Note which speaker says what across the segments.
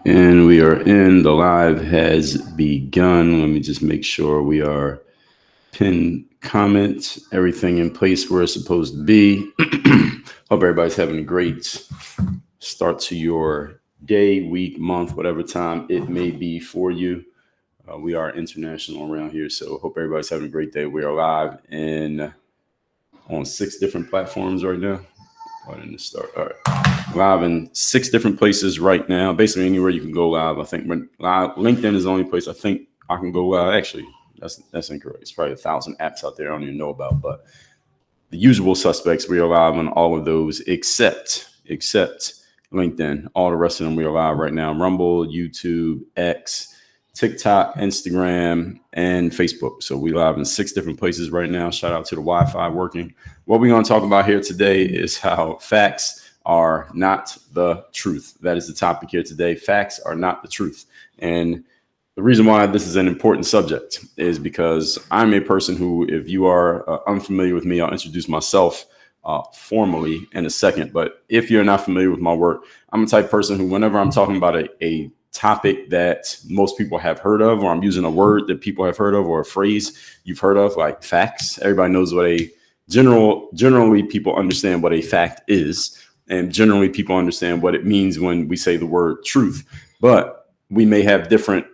Speaker 1: And we are in. The live has begun. Let me just make sure we are pinned comment, everything in place where it's supposed to be. Hope everybody's having a great start to your day, week, month, whatever time it may be for you. We are international around here, so hope everybody's having a great day. We are live on 6 different platforms right now. Why didn't it start? All right. Live in 6 different places right now. Basically anywhere you can go live. I think live, LinkedIn is the only place I think I can go live. Actually, that's incorrect. It's probably 1,000 apps out there I don't even know about. But the usual suspects, we are live on all of those except LinkedIn. All the rest of them we are live right now. Rumble, YouTube, X, TikTok, Instagram, and Facebook. So we live in 6 different places right now. Shout out to the Wi-Fi working. What we're going to talk about here today is how facts are not the truth. That is the topic here today. Facts are not the truth. And the reason why this is an important subject is because I'm a person who, if you are unfamiliar with me, I'll introduce myself formally in a second. But if you're not familiar with my work, I'm the type of person who, whenever I'm talking about a topic that most people have heard of, or I'm using a word that people have heard of, or a phrase you've heard of, like facts. Everybody knows what generally people understand what a fact is, and generally people understand what it means when we say the word truth. But we may have different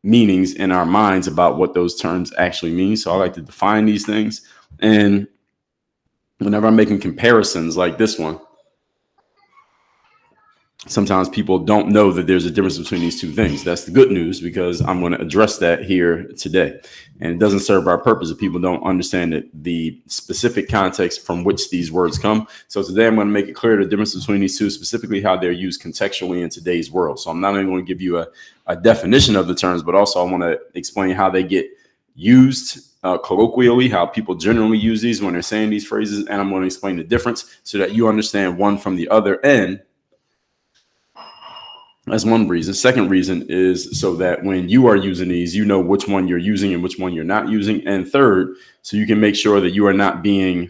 Speaker 1: meanings in our minds about what those terms actually mean. So I like to define these things. And whenever I'm making comparisons like this one, sometimes people don't know that there's a difference between these two things. That's the good news, because I'm going to address that here today. And it doesn't serve our purpose if people don't understand the specific context from which these words come. So today I'm going to make it clear the difference between these two, specifically how they're used contextually in today's world. So I'm not only going to give you a definition of the terms, but also I want to explain how they get used colloquially, how people generally use these when they're saying these phrases. And I'm going to explain the difference so that you understand one from the other. And that's one reason. Second reason is so that when you are using these, you know which one you're using and which one you're not using. And third, so you can make sure that you are not being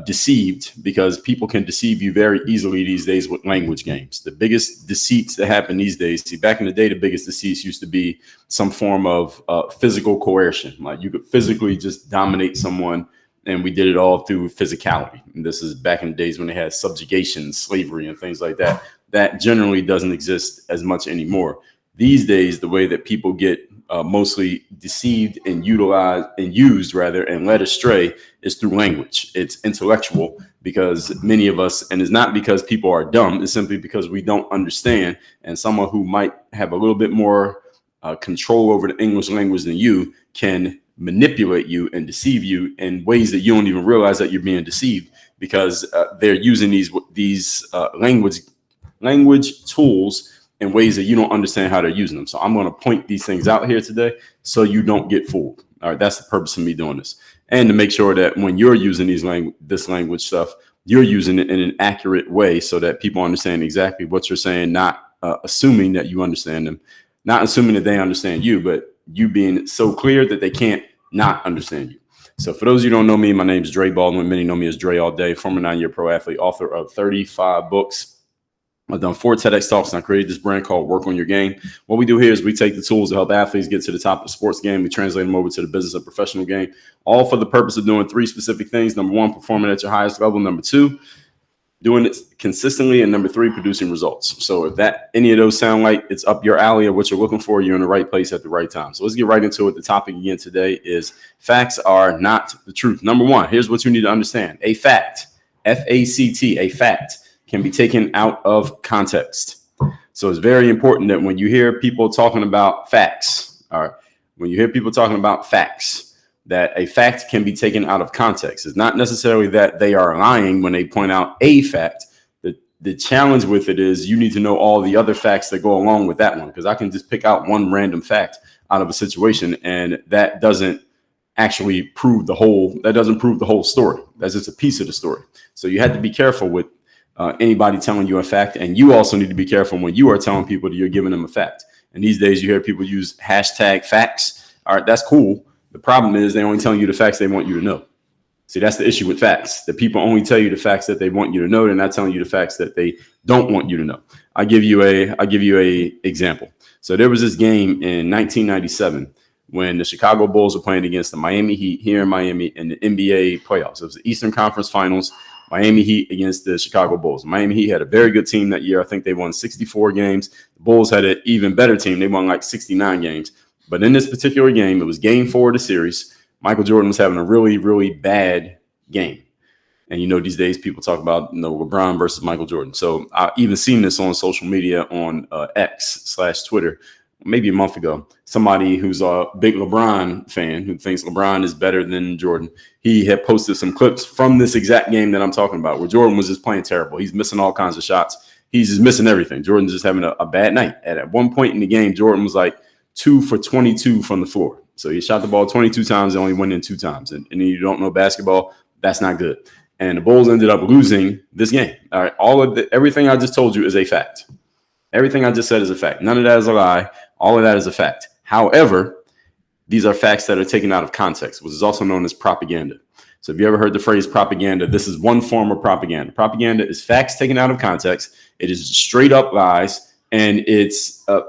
Speaker 1: deceived, because people can deceive you very easily these days with language games. The biggest deceits that happen these days, see, back in the day, the biggest deceits used to be some form of physical coercion. Like you could physically just dominate someone, and we did it all through physicality. And this is back in the days when they had subjugation, slavery, and things like that. That generally doesn't exist as much anymore. These days, the way that people get mostly deceived and used and led astray is through language. It's intellectual, because many of us, and it's not because people are dumb, it's simply because we don't understand. And someone who might have a little bit more control over the English language than you can manipulate you and deceive you in ways that you don't even realize that you're being deceived, because they're using these language tools in ways that you don't understand how they're using them. So I'm going to point these things out here today so you don't get fooled. All right, that's the purpose of me doing this, and to make sure that when you're using this language stuff, you're using it in an accurate way so that people understand exactly what you're saying, not assuming that you understand them, not assuming that they understand you, but you being so clear that they can't not understand you. So for those of you who don't know me, my name is Dre Baldwin. Many know me as Dre All Day, former 9-year pro athlete, author of 35 books. I've done 4 TEDx talks, and I created this brand called Work on Your Game. What we do here is we take the tools to help athletes get to the top of the sports game. We translate them over to the business of professional game, all for the purpose of doing 3 specific things. Number 1, performing at your highest level. Number 2, doing it consistently. And number 3, producing results. So if any of those sound like it's up your alley or what you're looking for, you're in the right place at the right time. So let's get right into it. The topic again today is facts are not the truth. Number 1, here's what you need to understand. A fact, F-A-C-T, a fact, can be taken out of context. So it's very important that when you hear people talking about facts, all right, when you hear people talking about facts, that a fact can be taken out of context. It's not necessarily that they are lying when they point out a fact. The challenge with it is you need to know all the other facts that go along with that one, because I can just pick out one random fact out of a situation, and that doesn't actually prove that doesn't prove the whole story. That's just a piece of the story. So you have to be careful with anybody telling you a fact. And you also need to be careful when you are telling people that you're giving them a fact. And these days you hear people use hashtag facts. All right, that's cool. The problem is they're only telling you the facts they want you to know. See, that's the issue with facts. The people only tell you the facts that they want you to know. They're not telling you the facts that they don't want you to know. I'll give you a example. So there was this game in 1997 when the Chicago Bulls were playing against the Miami Heat here in Miami in the NBA playoffs. It was the Eastern Conference Finals, Miami Heat against the Chicago Bulls. Miami Heat had a very good team that year. I think they won 64 games. The Bulls had an even better team. They won like 69 games. But in this particular game, it was game 4 of the series. Michael Jordan was having a really, really bad game. And, these days people talk about, LeBron versus Michael Jordan. So I've even seen this on social media on X/Twitter, maybe a month ago. Somebody who's a big LeBron fan who thinks LeBron is better than Jordan, he had posted some clips from this exact game that I'm talking about where Jordan was just playing terrible. He's missing all kinds of shots. He's just missing everything. Jordan's just having a bad night. At one point in the game, Jordan was like 2 for 22 from the floor. So he shot the ball 22 times and only went in 2 times. And you don't know basketball, that's not good. And the Bulls ended up losing this game. All right, everything I just told you is a fact. Everything I just said is a fact. None of that is a lie. All of that is a fact. However, these are facts that are taken out of context, which is also known as propaganda. So if you ever heard the phrase propaganda, this is one form of propaganda. Propaganda is facts taken out of context. It is straight up lies, and it's a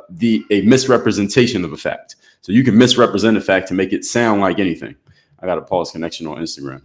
Speaker 1: misrepresentation of a fact. So you can misrepresent a fact to make it sound like anything. I got a pause connection on Instagram.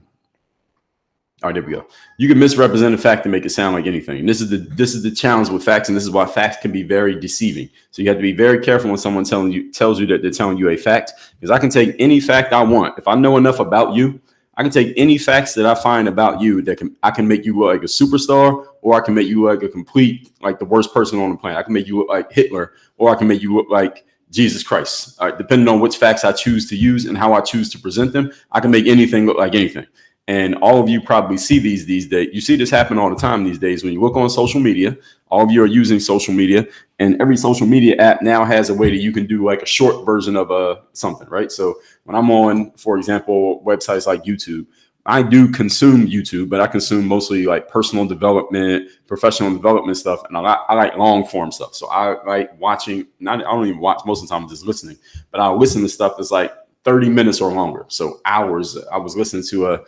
Speaker 1: All right, there we go. You can misrepresent a fact to make it sound like anything. And this is the challenge with facts, and this is why facts can be very deceiving. So you have to be very careful when someone tells you that they're telling you a fact, because I can take any fact I want. If I know enough about you, I can take any facts that I find about you I can make you look like a superstar, or I can make you look like a complete, like the worst person on the planet. I can make you look like Hitler, or I can make you look like Jesus Christ. All right, depending on which facts I choose to use and how I choose to present them, I can make anything look like anything. And all of you probably see these days. You see this happen all the time these days. When you look on social media, all of you are using social media, and every social media app now has a way that you can do like a short version of something, right? So when I'm on, for example, websites like YouTube, I do consume YouTube, but I consume mostly like personal development, professional development stuff. And I like long form stuff. So I like watching, I don't even watch most of the time, I'm just listening, but I'll listen to stuff that's like 30 minutes or longer. So hours. I was listening to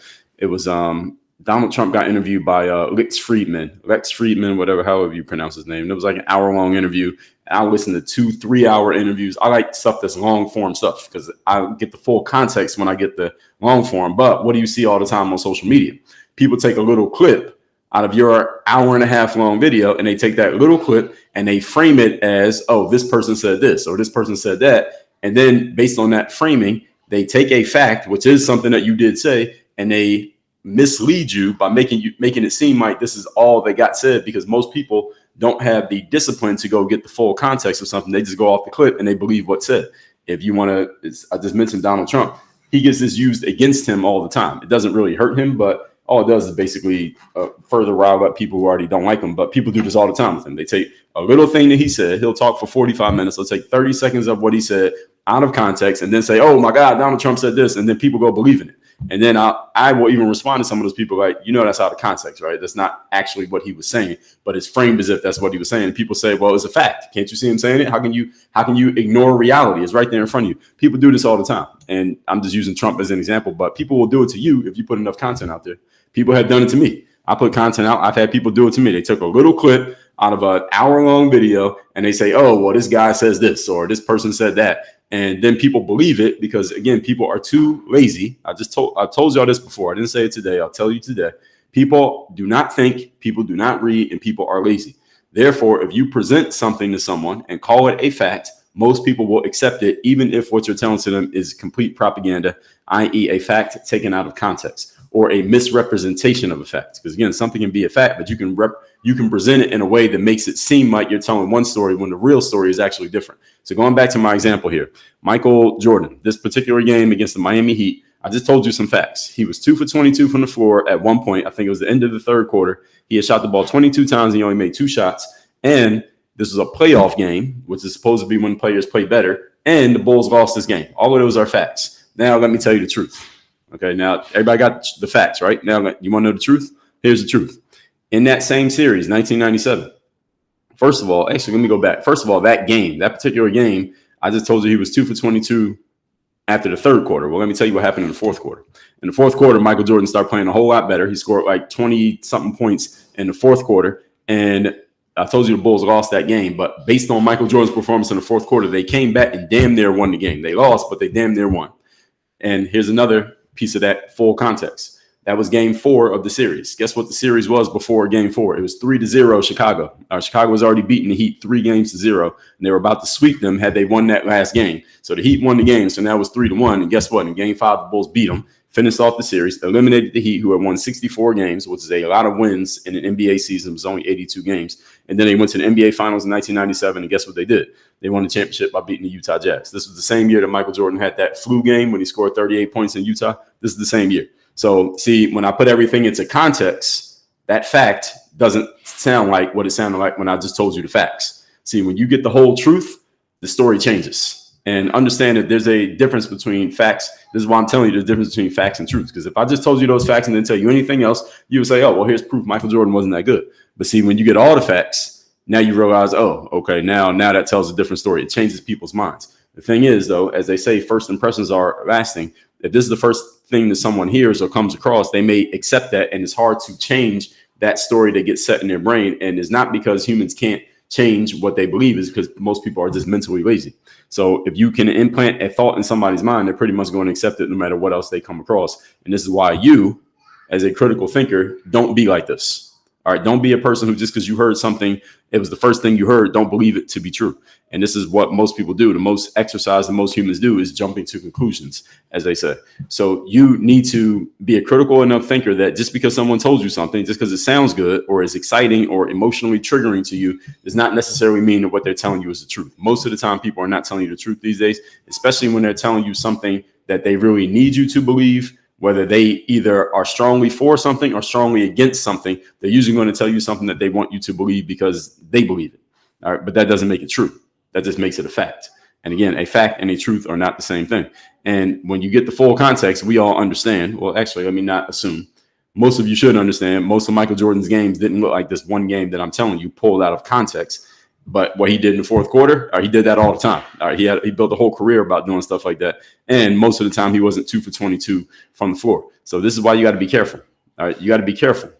Speaker 1: Donald Trump got interviewed by Lex Friedman, however you pronounce his name. And it was like an hour-long interview. And I listen to 2-3 hour interviews. I like stuff that's long-form stuff because I get the full context when I get the long-form. But what do you see all the time on social media? People take a little clip out of your hour-and-a-half long video, and they take that little clip and they frame it as, oh, this person said this or this person said that. And then based on that framing, they take a fact, which is something that you did say, and they mislead you by making it seem like this is all that got said, because most people don't have the discipline to go get the full context of something. They just go off the clip and they believe what's said. If you want to, I just mentioned Donald Trump. He gets this used against him all the time. It doesn't really hurt him, but all it does is basically further rile up people who already don't like him. But people do this all the time with him. They take a little thing that he said. He'll talk for 45 minutes. They'll take 30 seconds of what he said out of context and then say, oh my God, Donald Trump said this. And then people go believe in it. And then I will even respond to some of those people like, that's out of context, right? That's not actually what he was saying, but it's framed as if that's what he was saying. And people say, well, it's a fact. Can't you see him saying it? How can you ignore reality? It's right there in front of you. People do this all the time. And I'm just using Trump as an example, but people will do it to you if you put enough content out there. People have done it to me. I put content out. I've had people do it to me. They took a little clip out of an hour-long video and they say, oh, well, this guy says this or this person said that. And then people believe it because, again, people are too lazy. I told y'all this before. I didn't say it today. I'll tell you today. People do not think, people do not read, and people are lazy. Therefore, if you present something to someone and call it a fact, most people will accept it, even if what you're telling to them is complete propaganda, i.e. a fact taken out of context or a misrepresentation of a fact. Because, again, something can be a fact, but you can present it in a way that makes it seem like you're telling one story when the real story is actually different. So going back to my example here, Michael Jordan, this particular game against the Miami Heat, I just told you some facts. He was 2 for 22 from the floor at one point. I think it was the end of the third quarter. He had shot the ball 22 times and he only made 2 shots. And this was a playoff game, which is supposed to be when players play better. And the Bulls lost this game. All of those are facts. Now let me tell you the truth. Okay, now everybody got the facts, right? Now you want to know the truth? Here's the truth. In that same series, 1997. First of all, actually, let me go back. First of all, that particular game, I just told you he was 2 for 22 after the third quarter. Well, let me tell you what happened in the fourth quarter. In the fourth quarter, Michael Jordan started playing a whole lot better. He scored like 20-something points in the fourth quarter. And I told you the Bulls lost that game. But based on Michael Jordan's performance in the fourth quarter, they came back and damn near won the game. They lost, but they damn near won. And here's another piece of that full context. That was game 4 of the series. Guess what the series was before game 4? It was 3-0 Chicago. Chicago was already beating the Heat 3-0, and they were about to sweep them had they won that last game. So the Heat won the game, so now it was 3-1. And guess what? In game 5, the Bulls beat them, finished off the series, eliminated the Heat, who had won 64 games, which is a lot of wins in an NBA season. It was only 82 games. And then they went to the NBA Finals in 1997, and guess what they did? They won the championship by beating the Utah Jazz. This was the same year that Michael Jordan had that flu game when he scored 38 points in Utah. This is the same year. So, see, when I put everything into context, that fact doesn't sound like what it sounded like when I just told you the facts. See, when you get the whole truth, the story changes. And understand that there's a difference between facts. This is why I'm telling you the difference between facts and truth. Because if I just told you those facts and didn't tell you anything else, you would say, oh, well, here's proof Michael Jordan wasn't that good. But see, when you get all the facts, now you realize, oh, okay, now that tells a different story. It changes people's minds. The thing is, though, as they say, first impressions are lasting. If this is the first thing that someone hears or comes across, they may accept that, and it's hard to change that story that gets set in their brain. And it's not because humans can't change what they believe, is because most people are just mentally lazy. So if you can implant a thought in somebody's mind, they're pretty much going to accept it no matter what else they come across. And this is why you, as a critical thinker, don't be like this. All right, don't be a person who just because you heard something, it was the first thing you heard, don't believe it to be true. And this is what most people do. The most exercise that most humans do is jumping to conclusions, as they say. So you need to be a critical enough thinker that just because someone told you something, just because it sounds good or is exciting or emotionally triggering to you, does not necessarily mean that what they're telling you is the truth. Most of the time, people are not telling you the truth these days, especially when they're telling you something that they really need you to believe. Whether they either are strongly for something or strongly against something, they're usually going to tell you something that they want you to believe because they believe it. All right, but that doesn't make it true. That just makes it a fact. And again, a fact and a truth are not the same thing. And when you get the full context, we all understand. Well, actually, let me not assume. Most of you should understand. Most of Michael Jordan's games didn't look like this one game that I'm telling you pulled out of context. But what he did in the fourth quarter, he did that all the time. He built a whole career about doing stuff like that. And most of the time, he wasn't 2 for 22 from the floor. So this is why you got to be careful. All right, you got to be careful.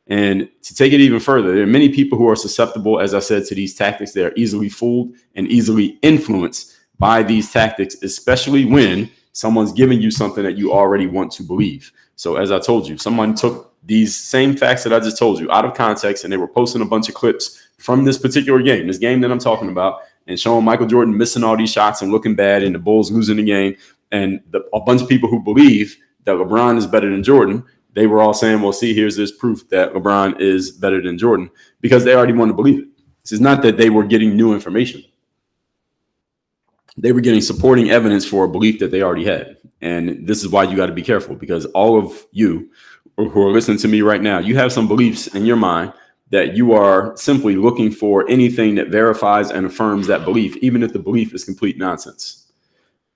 Speaker 1: And to take it even further, there are many people who are susceptible, as I said, to these tactics. They are easily fooled and easily influenced by these tactics, especially when someone's giving you something that you already want to believe. So as I told you, someone took these same facts that I just told you out of context, and they were posting a bunch of clips from this particular game, this game that I'm talking about, and showing Michael Jordan missing all these shots and looking bad and the Bulls losing the game. And a bunch of people who believe that LeBron is better than Jordan, they were all saying, well, see, here's this proof that LeBron is better than Jordan, because they already wanted to believe it. This is not that they were getting new information. They were getting supporting evidence for a belief that they already had. And this is why you got to be careful, because all of you who are listening to me right now, you have some beliefs in your mind that you are simply looking for anything that verifies and affirms that belief, even if the belief is complete nonsense.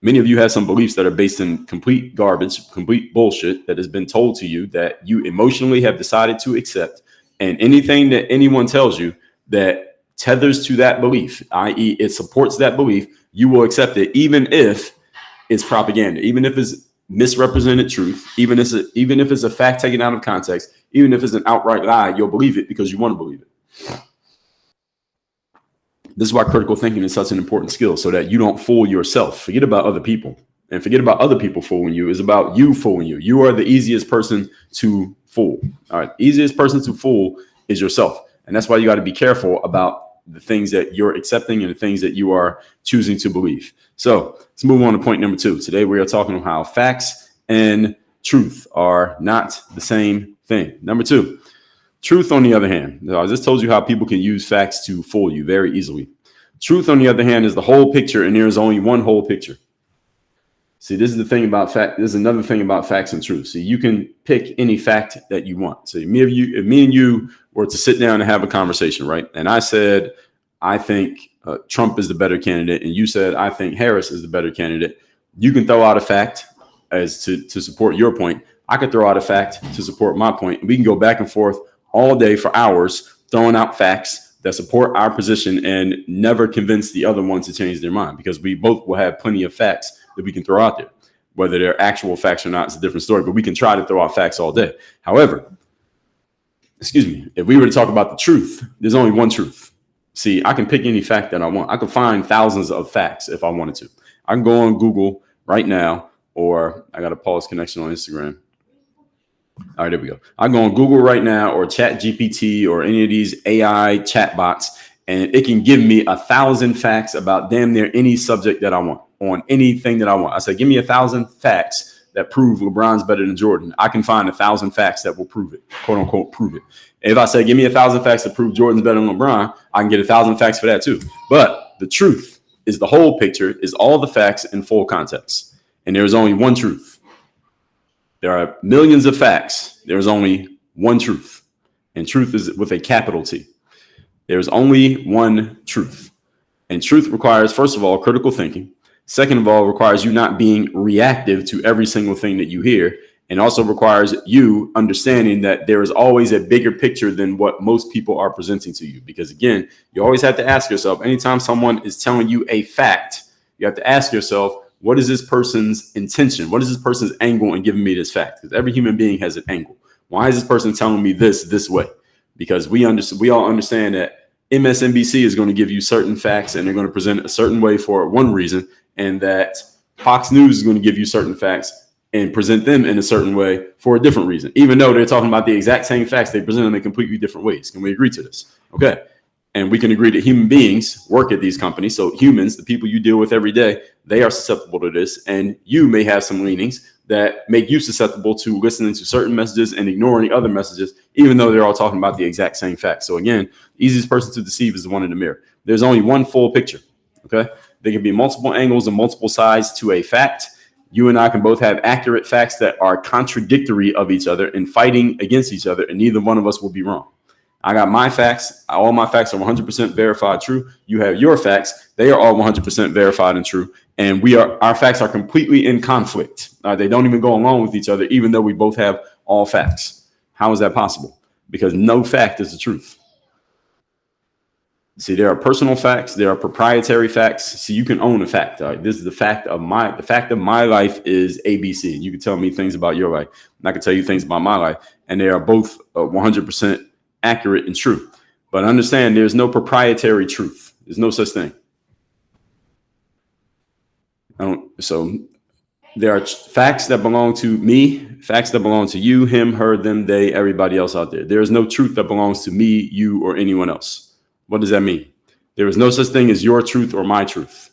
Speaker 1: Many of you have some beliefs that are based in complete garbage, complete bullshit that has been told to you that you emotionally have decided to accept. And anything that anyone tells you that tethers to that belief, i.e. it supports that belief, you will accept it, even if it's propaganda, even if it's misrepresented truth, even if it's a fact taken out of context, even if it's an outright lie, you'll believe it because you want to believe it. This is why critical thinking is such an important skill, so that you don't fool yourself. Forget about other people, and forget about other people fooling you. It's about you fooling you. You are the easiest person to fool. All right. Easiest person to fool is yourself. And that's why you got to be careful about the things that you're accepting and the things that you are choosing to believe. So let's move on to point number 2. Today, we are talking about how facts and truth are not the same thing. Number 2, truth, on the other hand. I just told you how people can use facts to fool you very easily. Truth, on the other hand, is the whole picture, and there is only one whole picture. See, this is the thing about fact. This is another thing about facts and truth. See, you can pick any fact that you want. So if me and you were to sit down and have a conversation, right? And I said, I think Trump is the better candidate, and you said, I think Harris is the better candidate. You can throw out a fact as to support your point. I could throw out a fact to support my point. We can go back and forth all day for hours, throwing out facts that support our position and never convince the other one to change their mind, because we both will have plenty of facts that we can throw out there. Whether they're actual facts or not is a different story, but we can try to throw out facts all day. However, if we were to talk about the truth, there's only one truth. See, I can pick any fact that I want. I can find thousands of facts if I wanted to. I can go on Google right now, or I got a pause connection on Instagram. All right, there we go. I go on Google right now, or Chat GPT, or any of these AI chatbots, and it can give me 1,000 facts about damn near any subject that I want on anything that I want. I say, give me 1,000 facts that prove LeBron's better than Jordan. I can find 1,000 facts that will prove it, quote unquote, prove it. If I say, give me 1,000 facts that prove Jordan's better than LeBron, I can get 1,000 facts for that too. But the truth is the whole picture, is all the facts in full context. And there's only one truth. There are millions of facts. There's only one truth. And truth is with a capital T. There's only one truth. And truth requires, first of all, critical thinking. Second of all, requires you not being reactive to every single thing that you hear. And also requires you understanding that there is always a bigger picture than what most people are presenting to you. Because again, you always have to ask yourself, anytime someone is telling you a fact, you have to ask yourself, what is this person's intention? What is this person's angle in giving me this fact? Because every human being has an angle. Why is this person telling me this way? Because we all understand that MSNBC is going to give you certain facts and they're going to present a certain way for one reason, and that Fox News is going to give you certain facts and present them in a certain way for a different reason. Even though they're talking about the exact same facts, they present them in completely different ways. Can we agree to this? Okay. And we can agree that human beings work at these companies. So humans, the people you deal with every day, they are susceptible to this. And you may have some leanings that make you susceptible to listening to certain messages and ignoring other messages, even though they're all talking about the exact same facts. So again, easiest person to deceive is the one in the mirror. There's only one full picture. Okay. There can be multiple angles and multiple sides to a fact. You and I can both have accurate facts that are contradictory of each other and fighting against each other, and neither one of us will be wrong. I got my facts. All my facts are 100% verified true. You have your facts. They are all 100% verified and true. And our facts are completely in conflict. They don't even go along with each other, even though we both have all facts. How is that possible? Because no fact is the truth. See, there are personal facts. There are proprietary facts. See, you can own a fact. All right? This is the fact of my life is ABC. You can tell me things about your life, and I can tell you things about my life. And they are both 100% accurate and true. But understand, there's no proprietary truth. There's no such thing. So there are facts that belong to me, facts that belong to you, him, her, them, they, everybody else out there. There is no truth that belongs to me, you, or anyone else. What does that mean? There is no such thing as your truth or my truth.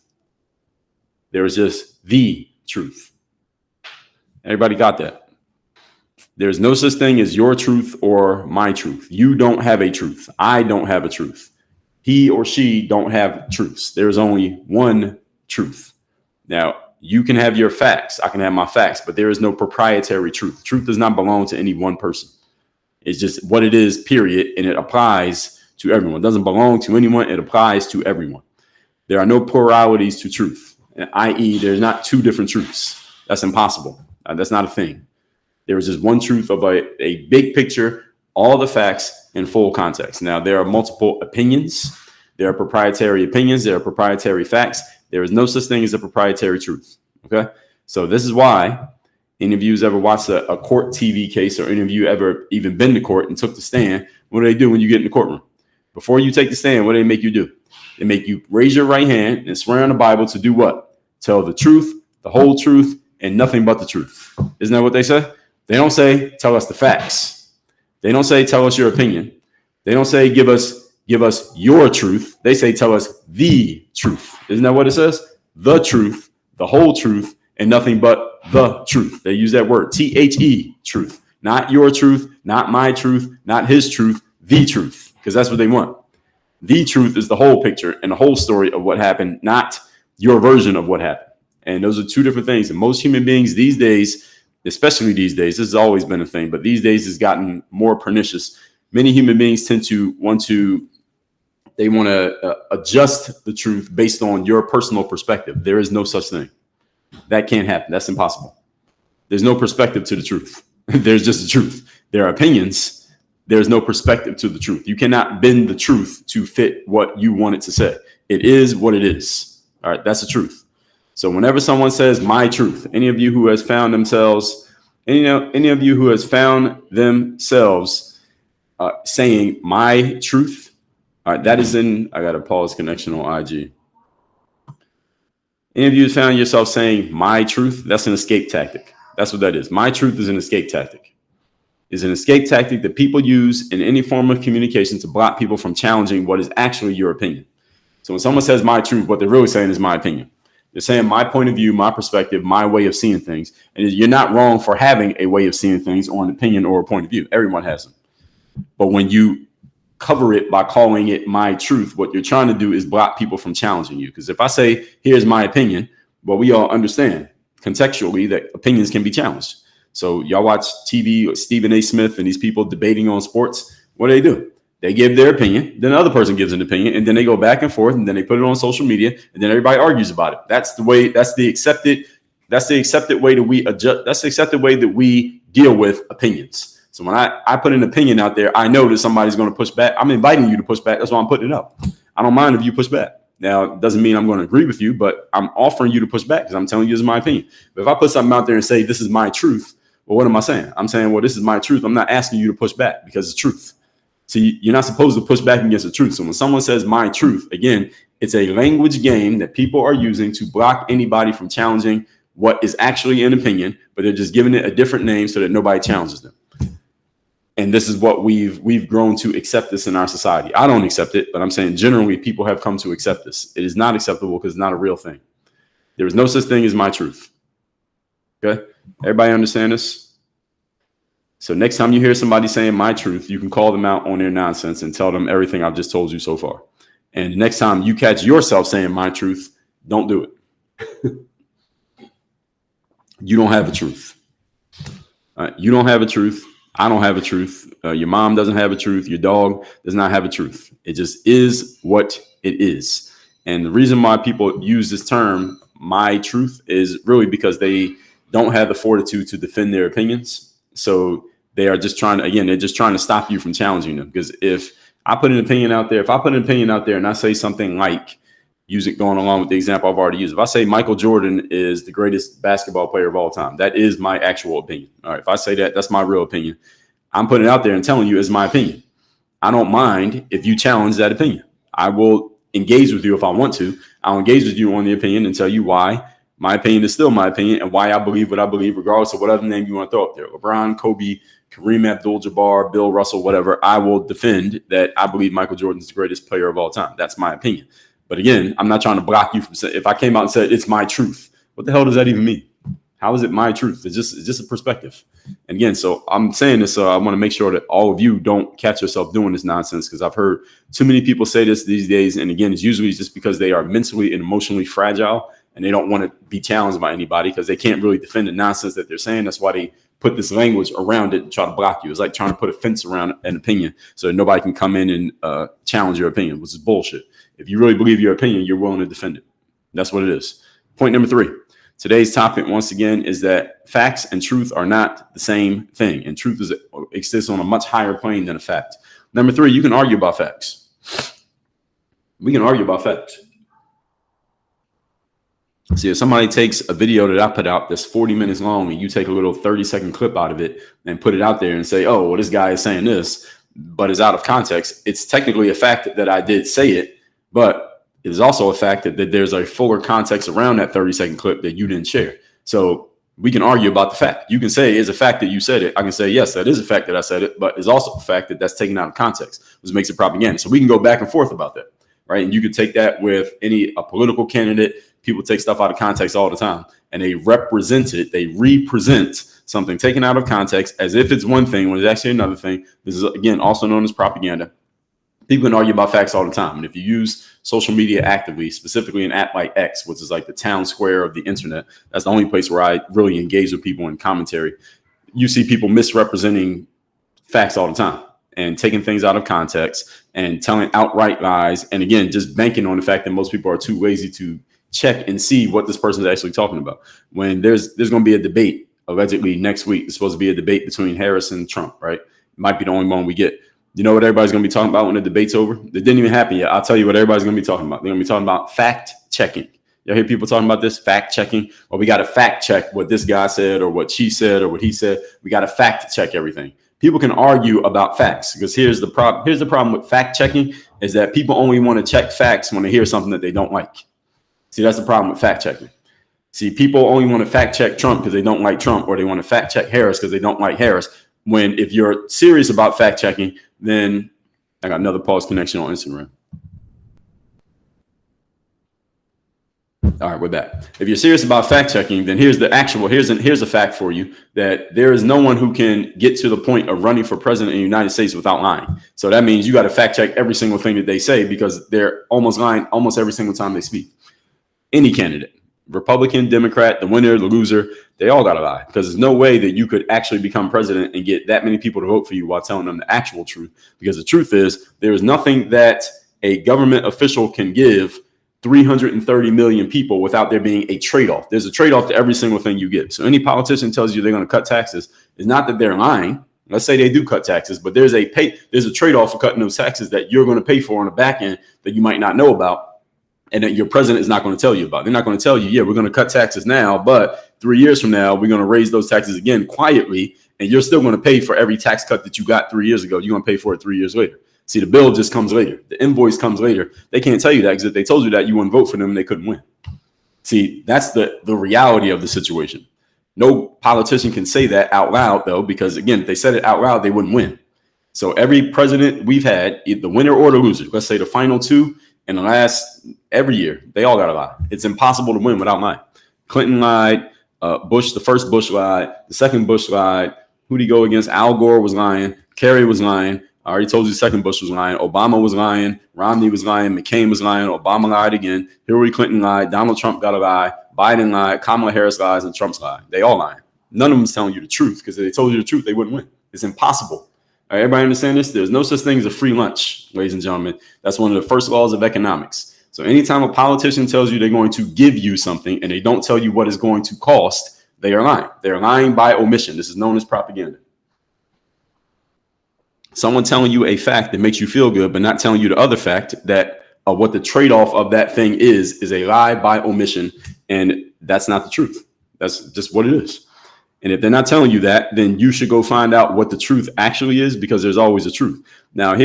Speaker 1: There is just the truth. Everybody got that? There's no such thing as your truth or my truth. You don't have a truth. I don't have a truth. He or she don't have truths. There's only one truth. Now, you can have your facts. I can have my facts, but there is no proprietary truth. Truth does not belong to any one person. It's just what it is, period. And it applies to everyone. It doesn't belong to anyone. It applies to everyone. There are no pluralities to truth, i.e. there's not two different truths. That's impossible. That's not a thing. There is just one truth of a big picture, all the facts in full context. Now, there are multiple opinions. There are proprietary opinions. There are proprietary facts. There is no such thing as a proprietary truth. Okay. So this is why any of you ever watched a court TV case, or any of you ever even been to court and took the stand, what do they do when you get in the courtroom? Before you take the stand, what do they make you do? They make you raise your right hand and swear on the Bible to do what? Tell the truth, the whole truth, and nothing but the truth. Isn't that what they say? They don't say, tell us the facts. They don't say, tell us your opinion. They don't say, give us your truth. They say, tell us the truth. Isn't that what it says? The truth, the whole truth, and nothing but the truth. They use that word, THE, truth. Not your truth, not my truth, not his truth, the truth. Because that's what they want. The truth is the whole picture and the whole story of what happened, not your version of what happened. And those are two different things. And most human beings these days, especially these days, this has always been a thing, but these days it's gotten more pernicious. Many human beings tend to want to adjust the truth based on your personal perspective. There is no such thing. That can't happen. That's impossible. There's no perspective to the truth. There's just the truth. There are opinions. There's no perspective to the truth. You cannot bend the truth to fit what you want it to say. It is what it is. All right, that's the truth. So whenever someone says my truth, any of you who has found themselves, any of you who has found themselves saying my truth, all right, that is in, I got to pause connection on IG. Any of you found yourself saying my truth, that's an escape tactic. That's what that is. My truth is an escape tactic. It's an escape tactic that people use in any form of communication to block people from challenging what is actually your opinion. So when someone says my truth, what they're really saying is my opinion. They're saying my point of view, my perspective, my way of seeing things. And you're not wrong for having a way of seeing things or an opinion or a point of view. Everyone has them. But when you cover it by calling it my truth, what you're trying to do is block people from challenging you. Because if I say, here's my opinion, well, we all understand contextually that opinions can be challenged. So y'all watch TV, Stephen A. Smith and these people debating on sports. What do? They give their opinion, then the other person gives an opinion, and then they go back and forth, and then they put it on social media, and then everybody argues about it. That's the way. That's the accepted way that we adjust. That's the accepted way that we deal with opinions. So when I put an opinion out there, I know that somebody's going to push back. I'm inviting you to push back. That's why I'm putting it up. I don't mind if you push back. Now, it doesn't mean I'm going to agree with you, but I'm offering you to push back because I'm telling you this is my opinion. But if I put something out there and say this is my truth, well, what am I saying? I'm saying, well, this is my truth. I'm not asking you to push back because it's truth. So you're not supposed to push back against the truth. So when someone says my truth, again, it's a language game that people are using to block anybody from challenging what is actually an opinion, but they're just giving it a different name so that nobody challenges them. And this is what we've grown to accept this in our society. I don't accept it, but I'm saying generally people have come to accept this. It is not acceptable because it's not a real thing. There is no such thing as my truth. Okay? Everybody understand this? So next time you hear somebody saying my truth, you can call them out on their nonsense and tell them everything I've just told you so far. And next time you catch yourself saying my truth, don't do it. You don't have a truth. You don't have a truth. I don't have a truth. Your mom doesn't have a truth. Your dog does not have a truth. It just is what it is. And the reason why people use this term, my truth, is really because they don't have the fortitude to defend their opinions. So they are just trying to, again, they're just trying to stop you from challenging them. Because if I put an opinion out there, and I say something like, going along with the example I've already used, if I say Michael Jordan is the greatest basketball player of all time, that is my actual opinion. All right. If I say that, that's my real opinion. I'm putting it out there and telling you it's my opinion. I don't mind if you challenge that opinion. I will engage with you if I want to. I'll engage with you on the opinion and tell you why my opinion is still my opinion and why I believe what I believe, regardless of whatever name you want to throw up there. LeBron, Kobe, Kareem Abdul-Jabbar, Bill Russell, whatever. I will defend that I believe Michael Jordan is the greatest player of all time. That's my opinion. But again, I'm not trying to block you from saying, if I came out and said it's my truth, what the hell does that even mean? How is it my truth? It's just a perspective. And again, so I'm saying this, so I want to make sure that all of you don't catch yourself doing this nonsense, because I've heard too many people say this these days. And again, it's usually just because they are mentally and emotionally fragile and they don't want to be challenged by anybody because they can't really defend the nonsense that they're saying. That's why they put this language around it and try to block you. It's like trying to put a fence around an opinion so that nobody can come in and challenge your opinion, which is bullshit. If you really believe your opinion, you're willing to defend it. That's what it is. Point number 3. Today's topic, once again, is that facts and truth are not the same thing. And truth exists on a much higher plane than a fact. Number 3, you can argue about facts. We can argue about facts. See, if somebody takes a video that I put out that's 40 minutes long and you take a little 30-second clip out of it and put it out there and say, oh, well, this guy is saying this, but it's out of context, it's technically a fact that I did say it, but it is also a fact that there's a fuller context around that 30-second clip that you didn't share. So we can argue about the fact. You can say it's a fact that you said it. I can say, yes, that is a fact that I said it, but it's also a fact that that's taken out of context, which makes it propaganda. So we can go back and forth about that, right? And you could take that with a political candidate. People take stuff out of context all the time, and they represent something taken out of context as if it's one thing when it's actually another thing. This is, again, also known as propaganda. People can argue about facts all the time. And if you use social media actively, specifically an app like X, which is like the town square of the internet, that's the only place where I really engage with people in commentary. You see people misrepresenting facts all the time and taking things out of context and telling outright lies. And again, just banking on the fact that most people are too lazy to check and see what this person is actually talking about. When there's going to be a debate allegedly next week, there's supposed to be a debate between Harris and Trump, right? Might be the only one we get. You know what everybody's going to be talking about when the debate's over? It didn't even happen yet. I'll tell you what everybody's going to be talking about. They're going to be talking about fact checking. You hear people talking about this fact checking? Well, we got to fact check what this guy said or what she said or what he said. We got to fact check everything. People can argue about facts because here's the problem. Here's the problem with fact checking is that people only want to check facts when they hear something that they don't like. See, that's the problem with fact checking. See, people only want to fact check Trump because they don't like Trump, or they want to fact check Harris because they don't like Harris. When if you're serious about fact checking, then I got another pause connection on Instagram. All right, we're back. If you're serious about fact checking, then here's a fact for you that there is no one who can get to the point of running for president in the United States without lying. So that means you got to fact check every single thing that they say because they're almost lying almost every single time they speak. Any candidate, Republican, Democrat, the winner, the loser, they all got to lie because there's no way that you could actually become president and get that many people to vote for you while telling them the actual truth. Because the truth is there is nothing that a government official can give 330 million people without there being a trade-off. There's a trade-off to every single thing you give. So any politician tells you they're going to cut taxes is not that they're lying. Let's say they do cut taxes, but there's a trade-off for cutting those taxes that you're going to pay for on the back end that you might not know about and that your president is not going to tell you about. They're not going to tell you, yeah, we're going to cut taxes now, but 3 years from now, we're going to raise those taxes again quietly, and you're still going to pay for every tax cut that you got 3 years ago. You're going to pay for it 3 years later. See, the bill just comes later. The invoice comes later. They can't tell you that because if they told you that, you wouldn't vote for them, they couldn't win. See, that's the reality of the situation. No politician can say that out loud, though, because, again, if they said it out loud, they wouldn't win. So every president we've had, the winner or the loser, let's say the final two in the last every year, they all got to lie. It's impossible to win without lying. Clinton lied. Bush, the first Bush lied. The second Bush lied. Who'd he go against? Al Gore was lying. Kerry was lying. I already told you the second Bush was lying. Obama was lying. Romney was lying. McCain was lying. Obama lied again. Hillary Clinton lied. Donald Trump got a lie. Biden lied. Kamala Harris lies. And Trump's lied. They all lying. None of them is telling you the truth because if they told you the truth, they wouldn't win. It's impossible. All right, everybody understand this? There's no such thing as a free lunch, ladies and gentlemen. That's one of the first laws of economics. So anytime a politician tells you they're going to give you something and they don't tell you what it's going to cost, they are lying. They're lying by omission. This is known as propaganda. Someone telling you a fact that makes you feel good, but not telling you the other fact that what the trade-off of that thing is a lie by omission. And that's not the truth. That's just what it is. And if they're not telling you that, then you should go find out what the truth actually is because there's always a truth. Now, I'll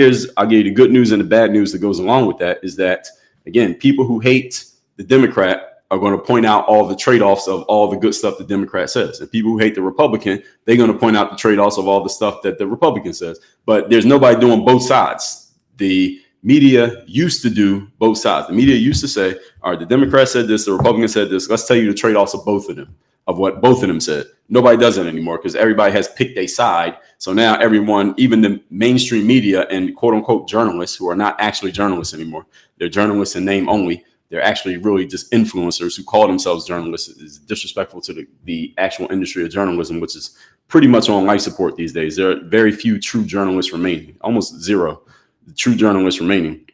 Speaker 1: give you the good news and the bad news that goes along with that is that, again, people who hate the Democrat are going to point out all the trade-offs of all the good stuff the Democrat says. And people who hate the Republican, they're going to point out the trade-offs of all the stuff that the Republican says. But there's nobody doing both sides. The media used to do both sides. The media used to say, all right, the Democrat said this, the Republican said this. Let's tell you the trade-offs of both of them, of what both of them said. Nobody does it anymore because everybody has picked a side. So now everyone, even the mainstream media and quote unquote journalists who are not actually journalists anymore, they're journalists in name only. They're actually really just influencers who call themselves journalists. Is disrespectful to the actual industry of journalism, which is pretty much on life support these days. There are very few true journalists remaining, almost zero true journalists remaining.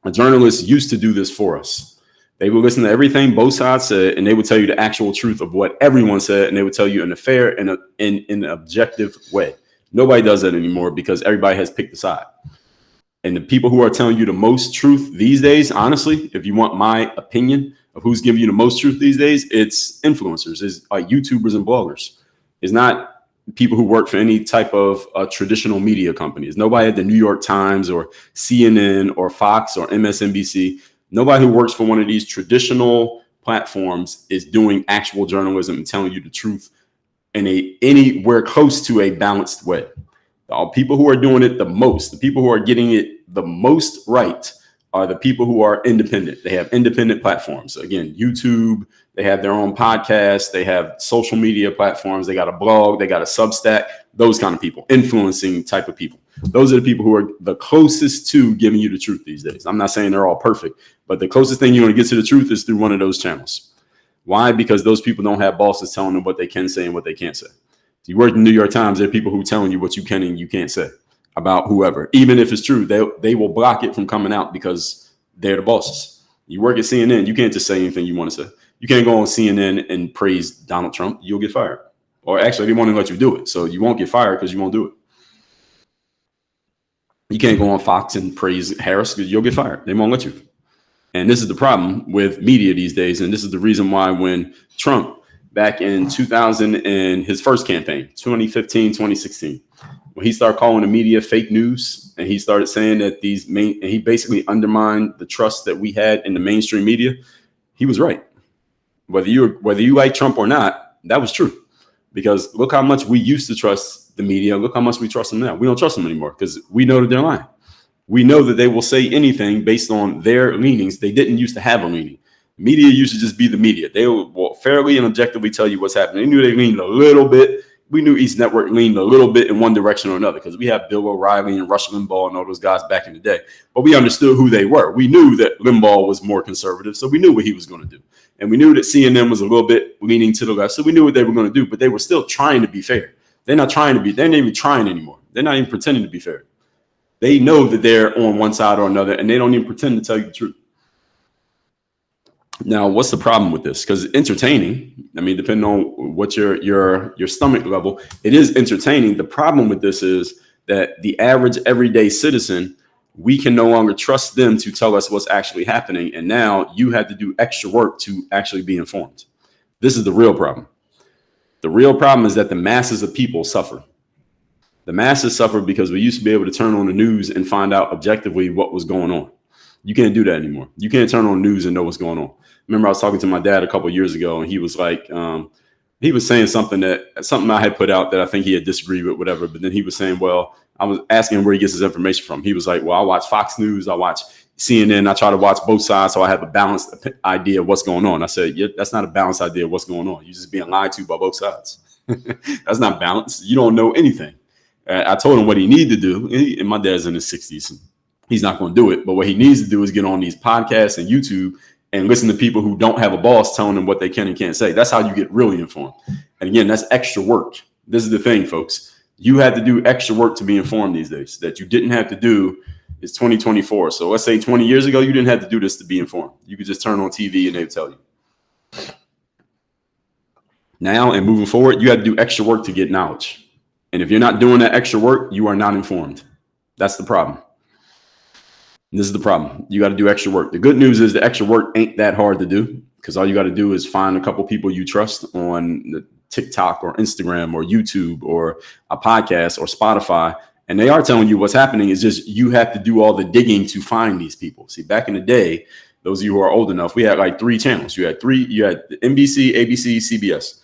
Speaker 1: A journalist used to do this for us. They would listen to everything both sides said, and they would tell you the actual truth of what everyone said, and they would tell you in a fair and in an objective way. Nobody does that anymore because everybody has picked a side. And the people who are telling you the most truth these days, honestly, if you want my opinion of who's giving you the most truth these days, it's influencers, it's YouTubers and bloggers. It's not people who work for any type of traditional media companies. Nobody at the New York Times or CNN or Fox or MSNBC. Nobody who works for one of these traditional platforms is doing actual journalism and telling you the truth in anywhere close to a balanced way. The people who are doing it the most, the people who are getting it the most right are the people who are independent. They have independent platforms. Again, YouTube, they have their own podcasts, they have social media platforms, they got a blog, they got a Substack, those kind of people, influencing type of people. Those are the people who are the closest to giving you the truth these days. I'm not saying they're all perfect, but the closest thing you're going to get to the truth is through one of those channels. Why? Because those people don't have bosses telling them what they can say and what they can't say. If you work in the New York Times, there are people who are telling you what you can and you can't say about whoever. Even if it's true, they will block it from coming out because they're the bosses. You work at CNN, you can't just say anything you want to say. You can't go on CNN and praise Donald Trump. You'll get fired. Or actually, they won't even let you do it. So you won't get fired because you won't do it. You can't go on Fox and praise Harris because you'll get fired. They won't let you. And this is the problem with media these days. And this is the reason why when Trump, back in 2000 in his first campaign, 2015, 2016, when he started calling the media fake news and he started saying that and he basically undermined the trust that we had in the mainstream media, he was right. Whether you like Trump or not, that was true. Because look how much we used to trust the media. Look how much we trust them now. We don't trust them anymore because we know that they're lying. We know that they will say anything based on their leanings. They didn't used to have a leaning. Media used to just be the media. They will fairly and objectively tell you what's happening. They knew they leaned a little bit. We knew East Network leaned a little bit in one direction or another because we had Bill O'Reilly and Rush Limbaugh and all those guys back in the day. But we understood who they were. We knew that Limbaugh was more conservative, so we knew what he was going to do. And we knew that CNN was a little bit leaning to the left, so we knew what they were going to do. But they were still trying to be fair. They're not even trying anymore. They're not even pretending to be fair. They know that they're on one side or another, and they don't even pretend to tell you the truth. Now, what's the problem with this? Because entertaining, I mean, depending on what your stomach level, it is entertaining. The problem with this is that the average everyday citizen, we can no longer trust them to tell us what's actually happening. And now you have to do extra work to actually be informed. This is the real problem. The real problem is that the masses of people suffer. The masses suffer because we used to be able to turn on the news and find out objectively what was going on. You can't do that anymore. You can't turn on the news and know what's going on. Remember, I was talking to my dad a couple of years ago, and he was like, he was saying something I had put out that I think he had disagreed with, whatever. But then he was saying, well, I was asking him where he gets his information from. He was like, well, I watch Fox News, I watch CNN, I try to watch both sides so I have a balanced idea of what's going on. I said, yeah, that's not a balanced idea of what's going on. You're just being lied to by both sides. That's not balanced. You don't know anything. I told him what he needed to do. And my dad's in his 60s. He's not going to do it. But what he needs to do is get on these podcasts and YouTube and listen to people who don't have a boss telling them what they can and can't say. That's how you get really informed. And again, that's extra work. This is the thing, folks. You had to do extra work to be informed these days that you didn't have to do. It's 2024. So let's say 20 years ago, you didn't have to do this to be informed. You could just turn on TV and they would tell you. Now and moving forward, you have to do extra work to get knowledge. And if you're not doing that extra work, you are not informed. That's the problem. And this is the problem. You got to do extra work. The good news is the extra work ain't that hard to do because all you got to do is find a couple people you trust on the TikTok or Instagram or YouTube or a podcast or Spotify. And they are telling you what's happening. It's just you have to do all the digging to find these people. See, back in the day, those of you who are old enough, we had like 3 channels. You had NBC, ABC, CBS.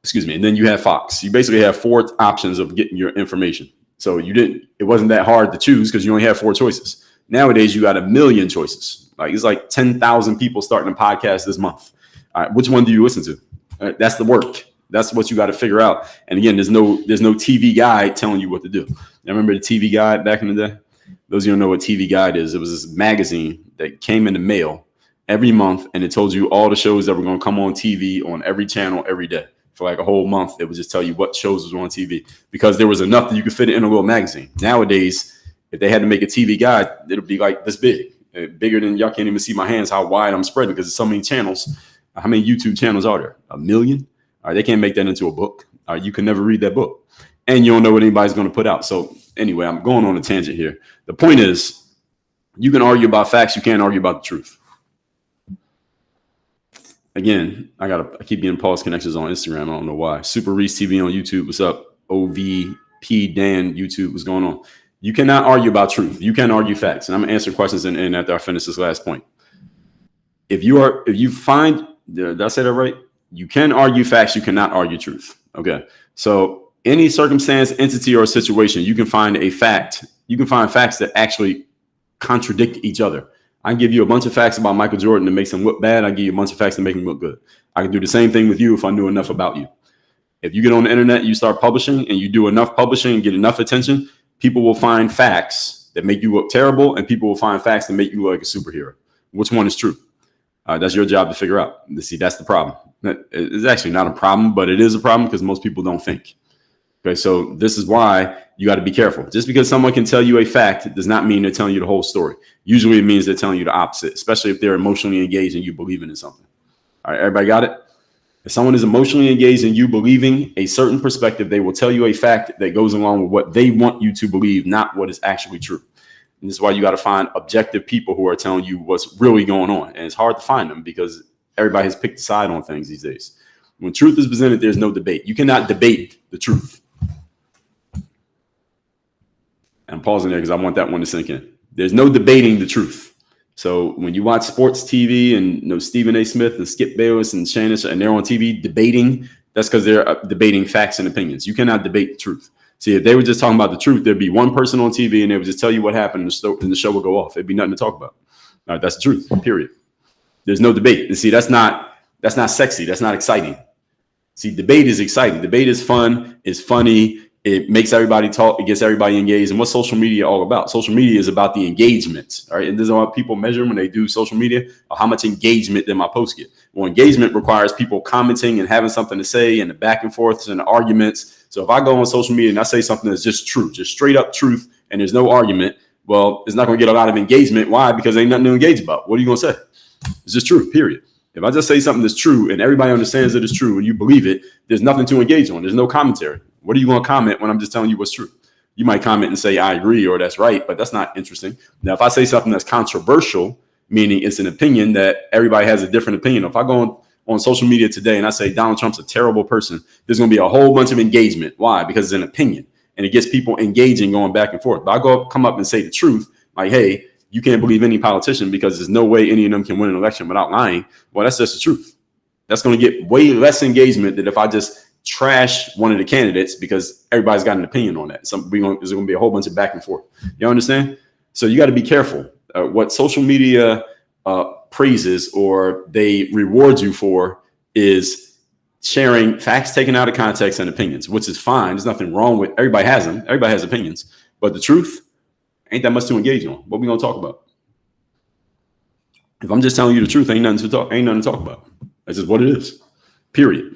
Speaker 1: Excuse me. And then you have Fox. You basically have 4 options of getting your information. So it wasn't that hard to choose because you only have 4 choices. Nowadays, you got a million choices. Like it's like 10,000 people starting a podcast this month. All right, which one do you listen to? That's the work. That's what you got to figure out. And again, there's no TV guide telling you what to do. I remember the TV Guide back in the day. Those of you who know what TV Guide is, it was this magazine that came in the mail every month, and it told you all the shows that were going to come on TV on every channel every day. For like a whole month, it would just tell you what shows was on TV because there was enough that you could fit it in a little magazine. Nowadays, if they had to make a TV guide, it'll be like this big, bigger than y'all can't even see my hands, how wide I'm spreading because there's so many channels. How many YouTube channels are there? 1 million? All right, they can't make that into a book. All right, you can never read that book. And you don't know what anybody's going to put out. So anyway, I'm going on a tangent here. The point is, you can argue about facts. You can't argue about the truth. Again, I keep getting pause connections on Instagram. I don't know why. Super Reese TV on YouTube. What's up? OVP Dan YouTube. What's going on? You cannot argue about truth. You can't argue facts. And I'm going to answer questions and after I finish this last point. If you find, did I say that right? You can argue facts. You cannot argue truth. Okay. So any circumstance, entity, or situation, you can find a fact. You can find facts that actually contradict each other. I can give you a bunch of facts about Michael Jordan that makes him look bad. I give you a bunch of facts that make him look good. I can do the same thing with you if I knew enough about you. If you get on the internet, you start publishing and you do enough publishing and get enough attention, people will find facts that make you look terrible and people will find facts that make you look like a superhero. Which one is true? That's your job to figure out. See, that's the problem. It's actually not a problem, but it is a problem because most people don't think. Okay, so this is why you got to be careful. Just because someone can tell you a fact does not mean they're telling you the whole story. Usually it means they're telling you the opposite, especially if they're emotionally engaged and you believe in something. All right, everybody got it? If someone is emotionally engaged in you believing a certain perspective, they will tell you a fact that goes along with what they want you to believe, not what is actually true. And this is why you got to find objective people who are telling you what's really going on. And it's hard to find them because everybody has picked a side on things these days. When truth is presented, there's no debate. You cannot debate the truth. And I'm pausing there because I want that one to sink in. There's no debating the truth. So when you watch sports TV and Stephen A. Smith and Skip Bayless and Shannon, and they're on TV debating, that's because they're debating facts and opinions. You cannot debate the truth. See, if they were just talking about the truth, there'd be one person on TV and they would just tell you what happened and the show would go off. It'd be nothing to talk about. All right, that's the truth, period. There's no debate. And see, that's not sexy. That's not exciting. See, debate is exciting. Debate is fun. It's funny. It makes everybody talk. It gets everybody engaged. And what's social media all about? Social media is about the engagement. All right. And this is what people measure when they do social media, or how much engagement did my post get. Well, engagement requires people commenting and having something to say, and the back and forths and the arguments. So if I go on social media and I say something that's just true, just straight up truth, and there's no argument, well, it's not going to get a lot of engagement. Why? Because ain't nothing to engage about. What are you going to say? It's just true, period. If I just say something that's true and everybody understands that it's true and you believe it, there's nothing to engage on. There's no commentary. What are you going to comment when I'm just telling you what's true? You might comment and say, I agree, or that's right, but that's not interesting. Now, if I say something that's controversial, meaning it's an opinion that everybody has a different opinion. If I go on social media today and I say Donald Trump's a terrible person, there's going to be a whole bunch of engagement. Why? Because it's an opinion and it gets people engaging, going back and forth. But I come up and say the truth, like, hey, you can't believe any politician because there's no way any of them can win an election without lying. Well, that's just the truth. That's going to get way less engagement than if I just trash one of the candidates because everybody's got an opinion on that. There's going to be a whole bunch of back and forth. You understand? So you got to be careful. What social media praises or they reward you for is sharing facts taken out of context and opinions, which is fine. There's nothing wrong with everybody has them. Everybody has opinions. But the truth ain't that much to engage on. What we going to talk about? If I'm just telling you the truth, ain't nothing to talk about. That's just what it is. Period.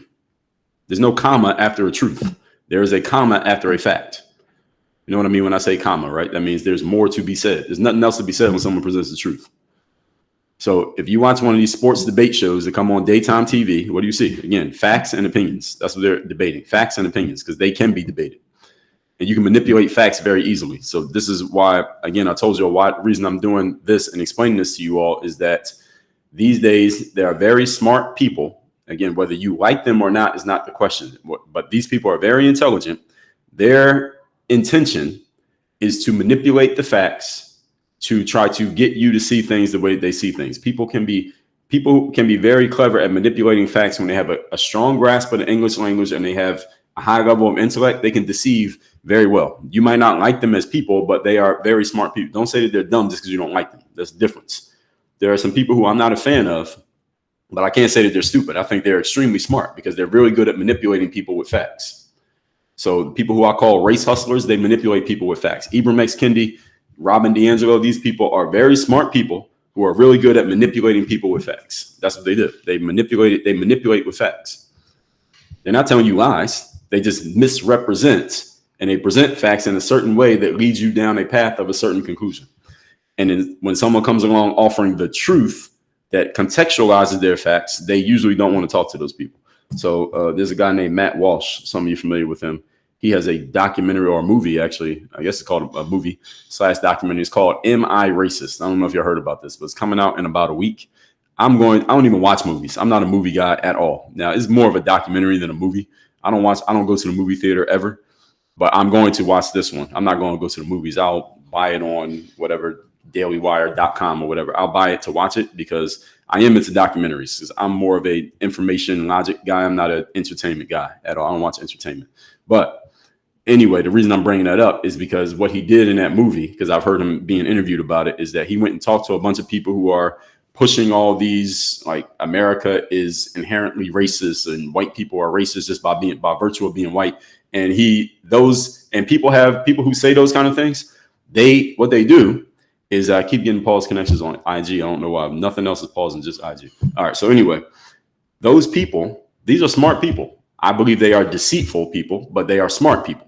Speaker 1: There's no comma after a truth. There is a comma after a fact. You know what I mean when I say comma, right? That means there's more to be said. There's nothing else to be said when someone presents the truth. So if you watch one of these sports debate shows that come on daytime TV, what do you see? Again, facts and opinions. That's what they're debating. Facts and opinions, because they can be debated. And you can manipulate facts very easily. So this is why, again, I told you the reason I'm doing this and explaining this to you all is that these days there are very smart people. Again, whether you like them or not is not the question. But these people are very intelligent. Their intention is to manipulate the facts to try to get you to see things the way they see things. People can be very clever at manipulating facts when they have a strong grasp of the English language and they have a high level of intellect. They can deceive very well. You might not like them as people, but they are very smart people. Don't say that they're dumb just because you don't like them. That's the difference. There are some people who I'm not a fan of, but I can't say that they're stupid. I think they're extremely smart because they're really good at manipulating people with facts. So people who I call race hustlers, they manipulate people with facts. Ibram X. Kendi, Robin DiAngelo, these people are very smart people who are really good at manipulating people with facts. That's what they do. They manipulate with facts. They're not telling you lies. They just misrepresent and they present facts in a certain way that leads you down a path of a certain conclusion. And then when someone comes along offering the truth that contextualizes their facts, they usually don't want to talk to those people. So there's a guy named Matt Walsh. Some of you are familiar with him. He has a documentary or a movie, actually. I guess it's called a movie / documentary. It's called Am I Racist? I don't know if you heard about this, but it's coming out in about a week. I don't even watch movies. I'm not a movie guy at all. Now, it's more of a documentary than a movie. I don't go to the movie theater ever, but I'm going to watch this one. I'm not going to go to the movies. I'll buy it on whatever, dailywire.com or whatever. I'll buy it to watch it because I am into documentaries. Because I'm more of a information logic guy. I'm not an entertainment guy at all. I don't watch entertainment. But anyway, the reason I'm bringing that up is because what he did in that movie, because I've heard him being interviewed about it, is that he went and talked to a bunch of people who are pushing all these, like, America is inherently racist and white people are racist just by virtue of being white. And people who say those kind of things. What they do is I keep getting Paul's connections on IG. I don't know why. Nothing else is pausing, just IG. All right. So anyway, those people, these are smart people. I believe they are deceitful people, but they are smart people.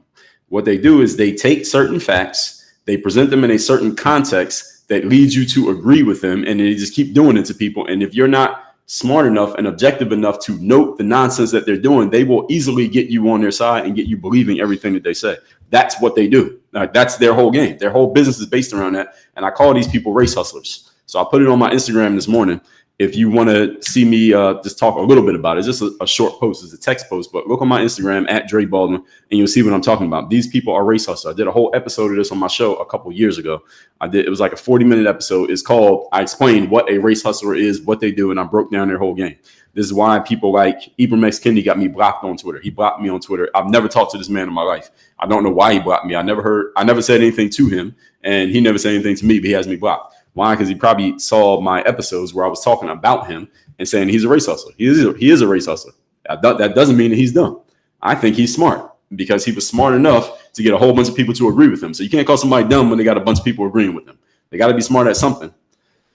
Speaker 1: What they do is they take certain facts, they present them in a certain context that leads you to agree with them, and they just keep doing it to people. And if you're not smart enough and objective enough to note the nonsense that they're doing, they will easily get you on their side and get you believing everything that they say. That's what they do. That's their whole game. Their whole business is based around that. And I call these people race hustlers. So I put it on my Instagram this morning. If you want to see me just talk a little bit about it, it's just a short post, it's a text post, but look on my Instagram at Dre Baldwin and you'll see what I'm talking about. These people are race hustlers. I did a whole episode of this on my show a couple years ago. It was like a 40-minute episode. It's called, I explained what a race hustler is, what they do, and I broke down their whole game. This is why people like Ibram X. Kendi got me blocked on Twitter. He blocked me on Twitter. I've never talked to this man in my life. I don't know why he blocked me. I never said anything to him, and he never said anything to me, but he has me blocked. Why? Because he probably saw my episodes where I was talking about him and saying he's a race hustler. He is a race hustler. That doesn't mean that he's dumb. I think he's smart because he was smart enough to get a whole bunch of people to agree with him. So you can't call somebody dumb when they got a bunch of people agreeing with them. They got to be smart at something.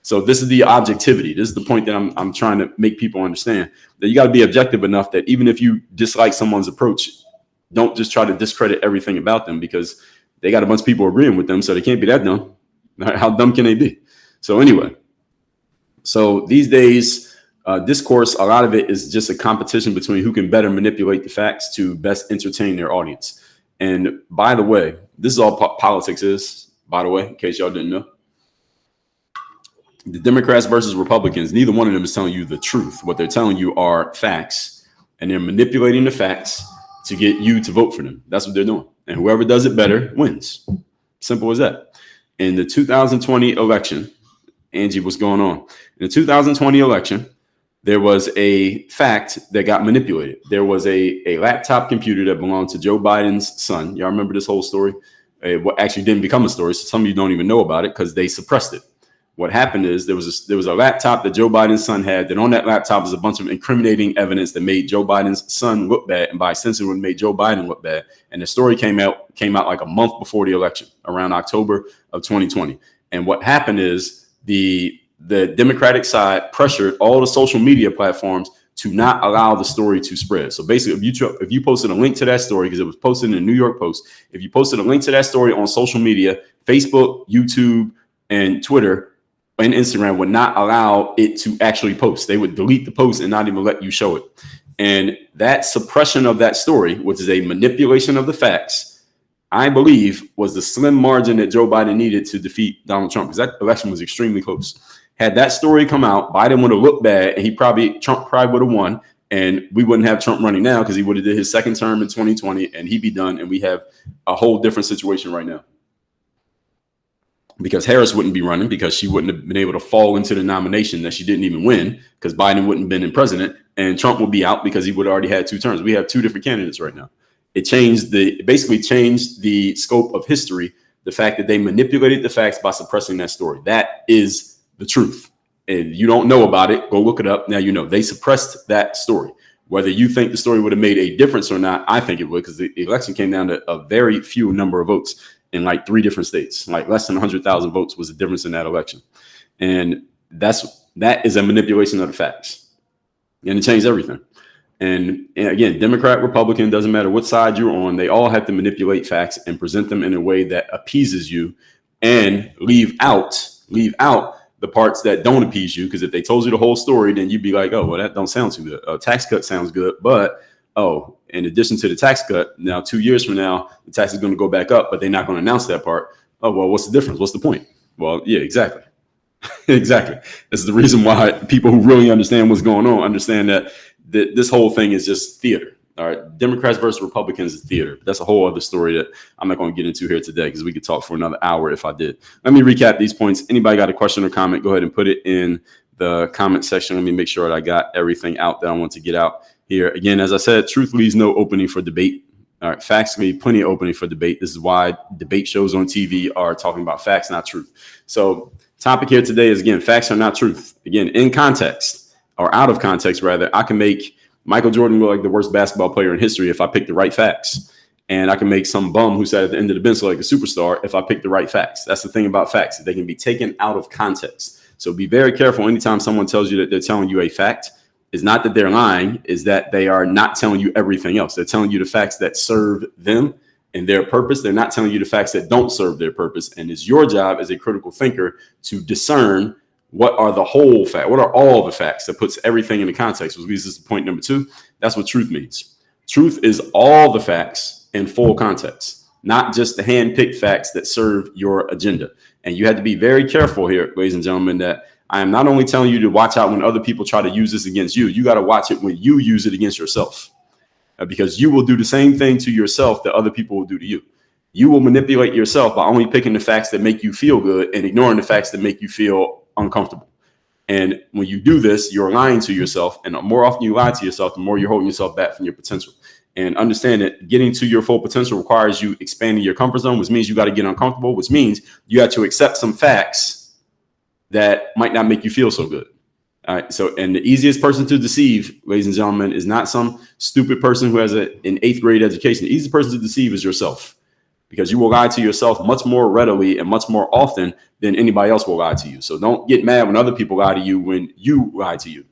Speaker 1: So this is the objectivity. This is the point that I'm trying to make people understand, that you got to be objective enough that even if you dislike someone's approach, don't just try to discredit everything about them because they got a bunch of people agreeing with them. So they can't be that dumb. How dumb can they be? So anyway, so these days, discourse, a lot of it is just a competition between who can better manipulate the facts to best entertain their audience. And by the way, this is all politics is, by the way, in case y'all didn't know. The Democrats versus Republicans, neither one of them is telling you the truth. What they're telling you are facts, and they're manipulating the facts to get you to vote for them. That's what they're doing. And whoever does it better wins. Simple as that. In the 2020 election, Angie, what's going on? In the 2020 election, there was a fact that got manipulated. There was a laptop computer that belonged to Joe Biden's son. Y'all remember this whole story? What actually didn't become a story. So some of you don't even know about it because they suppressed it. What happened is there was a laptop that Joe Biden's son had. That on that laptop was a bunch of incriminating evidence that made Joe Biden's son look bad, and by extension, would made Joe Biden look bad. And the story came out like a month before the election, around October of 2020. And what happened is the Democratic side pressured all the social media platforms to not allow the story to spread. So basically, if you posted a link to that story, because it was posted in the New York Post, if you posted a link to that story on social media, Facebook, YouTube, and Twitter, and Instagram would not allow it to actually post. They would delete the post and not even let you show it. And that suppression of that story, which is a manipulation of the facts, I believe was the slim margin that Joe Biden needed to defeat Donald Trump, because that election was extremely close. Had that story come out, Biden would have looked bad, and Trump probably would have won, and we wouldn't have Trump running now because he would have did his second term in 2020, and he'd be done, and we have a whole different situation right now. Because Harris wouldn't be running because she wouldn't have been able to fall into the nomination that she didn't even win because Biden wouldn't have been in president, and Trump would be out because he would have already had two terms. We have two different candidates right now. It basically changed the scope of history. The fact that they manipulated the facts by suppressing that story. That is the truth. And you don't know about it, go look it up. Now you know they suppressed that story. Whether you think the story would have made a difference or not, I think it would, because the election came down to a very few number of votes in like 3 different states. Like less than 100,000 votes was the difference in that election. And that is a manipulation of the facts. And it changed everything. And again, Democrat, Republican, doesn't matter what side you're on, they all have to manipulate facts and present them in a way that appeases you and leave out the parts that don't appease you. Because if they told you the whole story, then you'd be like, oh, well, that don't sound too good. A tax cut sounds good, but in addition to the tax cut, now 2 years from now, the tax is going to go back up, but they're not going to announce that part. Oh, well, what's the difference? What's the point? Well, yeah, exactly. Exactly. This is the reason why people who really understand what's going on understand that this whole thing is just theater. All right. Democrats versus Republicans is theater. That's a whole other story that I'm not going to get into here today because we could talk for another hour if I did. Let me recap these points. Anybody got a question or comment, go ahead and put it in the comment section. Let me make sure that I got everything out that I want to get out here. Again, as I said, truth leaves no opening for debate. All right, facts leave plenty of opening for debate. This is why debate shows on TV are talking about facts, not truth. So topic here today is, again, facts are not truth. Again, in context, or out of context, rather, I can make Michael Jordan look like the worst basketball player in history if I pick the right facts. And I can make some bum who sat at the end of the bench look like a superstar if I pick the right facts. That's the thing about facts. They can be taken out of context. So be very careful anytime someone tells you that they're telling you a fact. It's not that they're lying, is that they are not telling you everything else. They're telling you the facts that serve them and their purpose. They're not telling you the facts that don't serve their purpose. And it's your job as a critical thinker to discern What are the whole fact? What are all the facts that puts everything into context? Which leads us to point number 2. That's what truth means. Truth is all the facts in full context, not just the hand-picked facts that serve your agenda. And you have to be very careful here, ladies and gentlemen, that I am not only telling you to watch out when other people try to use this against you. You got to watch it when you use it against yourself, because you will do the same thing to yourself that other people will do to you. You will manipulate yourself by only picking the facts that make you feel good and ignoring the facts that make you feel uncomfortable. And when you do this, you're lying to yourself. And the more often you lie to yourself, the more you're holding yourself back from your potential. And understand that getting to your full potential requires you expanding your comfort zone, which means you got to get uncomfortable, which means you have to accept some facts that might not make you feel so good. All right. So, and the easiest person to deceive, ladies and gentlemen, is not some stupid person who has an 8th grade education. The easiest person to deceive is yourself, because you will lie to yourself much more readily and much more often than anybody else will lie to you. So don't get mad when other people lie to you when you lie to you,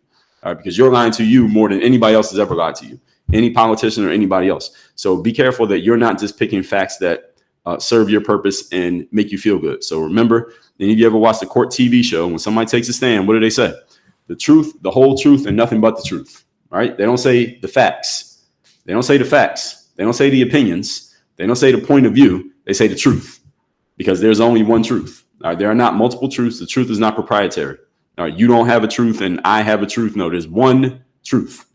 Speaker 1: all right? Because you're lying to you more than anybody else has ever lied to you, any politician or anybody else. So be careful that you're not just picking facts that serve your purpose and make you feel good. So remember, any of you ever watched a court TV show, when somebody takes a stand, what do they say? The truth, the whole truth, and nothing but the truth, all right? They don't say the facts. They don't say the facts. They don't say the opinions. They don't say the point of view. They say the truth, because there's only one truth. All right, there are not multiple truths. The truth is not proprietary. All right, you don't have a truth and I have a truth. No, there's one truth.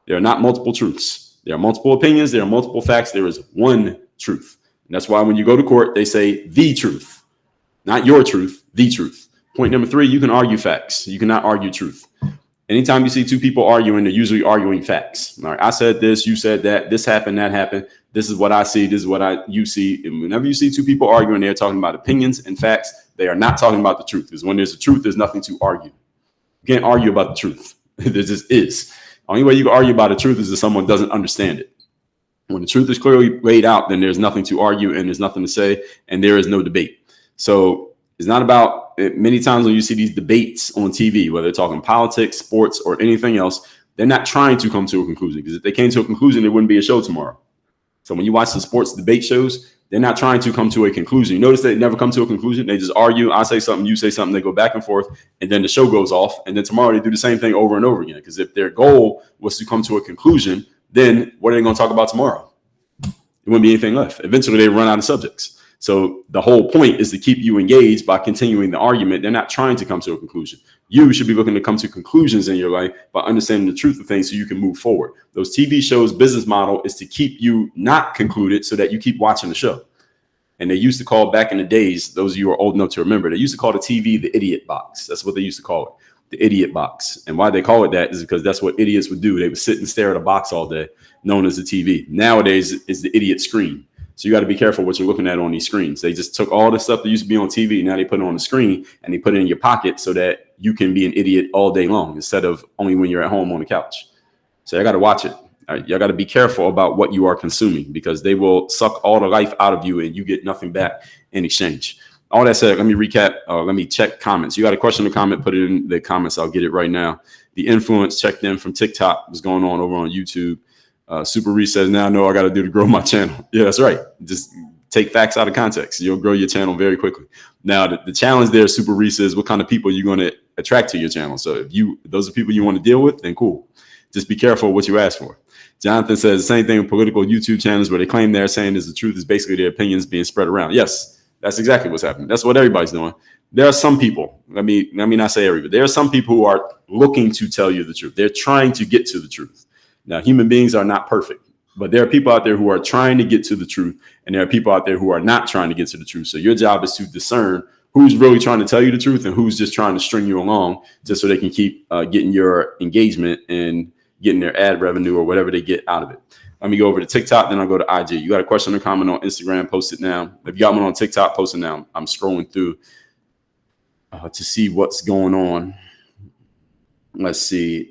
Speaker 1: There are not multiple truths. There are multiple opinions. There are multiple facts. There is one truth. And that's why when you go to court, they say the truth, not your truth, the truth. Point number 3, you can argue facts. You cannot argue truth. Anytime you see 2 people arguing, they're usually arguing facts. All right, I said this, you said that, this happened, that happened. This is what I see. This is what you see. And whenever you see 2 people arguing, they're talking about opinions and facts. They are not talking about the truth, because when there's a truth, there's nothing to argue. You can't argue about the truth. There just is. Only way you can argue about the truth is if someone doesn't understand it. When the truth is clearly laid out, then there's nothing to argue and there's nothing to say, and there is no debate. So it's not about, many times when you see these debates on TV, whether they're talking politics, sports, or anything else, they're not trying to come to a conclusion, because if they came to a conclusion, there wouldn't be a show tomorrow. So when you watch the sports debate shows, they're not trying to come to a conclusion. You notice they never come to a conclusion. They just argue. I say something, you say something, they go back and forth, and then the show goes off. And then tomorrow they do the same thing over and over again. Because if their goal was to come to a conclusion, then what are they going to talk about tomorrow? There wouldn't be anything left. Eventually they run out of subjects. So the whole point is to keep you engaged by continuing the argument. They're not trying to come to a conclusion. You should be looking to come to conclusions in your life by understanding the truth of things so you can move forward. Those TV shows' business model is to keep you not concluded so that you keep watching the show. And they used to call, back in the days, those of you who are old enough to remember, they used to call the TV the idiot box. That's what they used to call it, the idiot box. And why they call it that is because that's what idiots would do. They would sit and stare at a box all day, known as the TV. Nowadays, it's the idiot screen. So you got to be careful what you're looking at on these screens. They just took all the stuff that used to be on TV. Now they put it on the screen and they put it in your pocket so that you can be an idiot all day long instead of only when you're at home on the couch. So I got to watch it. All right, y'all got to be careful about what you are consuming, because they will suck all the life out of you and you get nothing back in exchange. All that said, let me recap. Let me check comments. You got a question or comment, put it in the comments. I'll get it right now. The influence checked in from TikTok. What's going on over on YouTube? Super Reese says, now I know I got to do to grow my channel. Yeah, that's right. Just take facts out of context. You'll grow your channel very quickly. Now, the challenge there, Super Reese, is what kind of people you're going to attract to your channel. So if those are people you want to deal with, then cool. Just be careful what you ask for. Jonathan says the same thing with political YouTube channels where they claim they're saying is the truth is basically their opinions being spread around. Yes, that's exactly what's happening. That's what everybody's doing. There are some people, let me not say everybody, there are some people who are looking to tell you the truth. They're trying to get to the truth. Now, human beings are not perfect, but there are people out there who are trying to get to the truth, and there are people out there who are not trying to get to the truth. So your job is to discern who's really trying to tell you the truth and who's just trying to string you along just so they can keep getting your engagement and getting their ad revenue or whatever they get out of it. Let me go over to TikTok, then I'll go to IG. You got a question or comment on Instagram, post it now. If you got one on TikTok, post it now. I'm scrolling through to see what's going on. Let's see.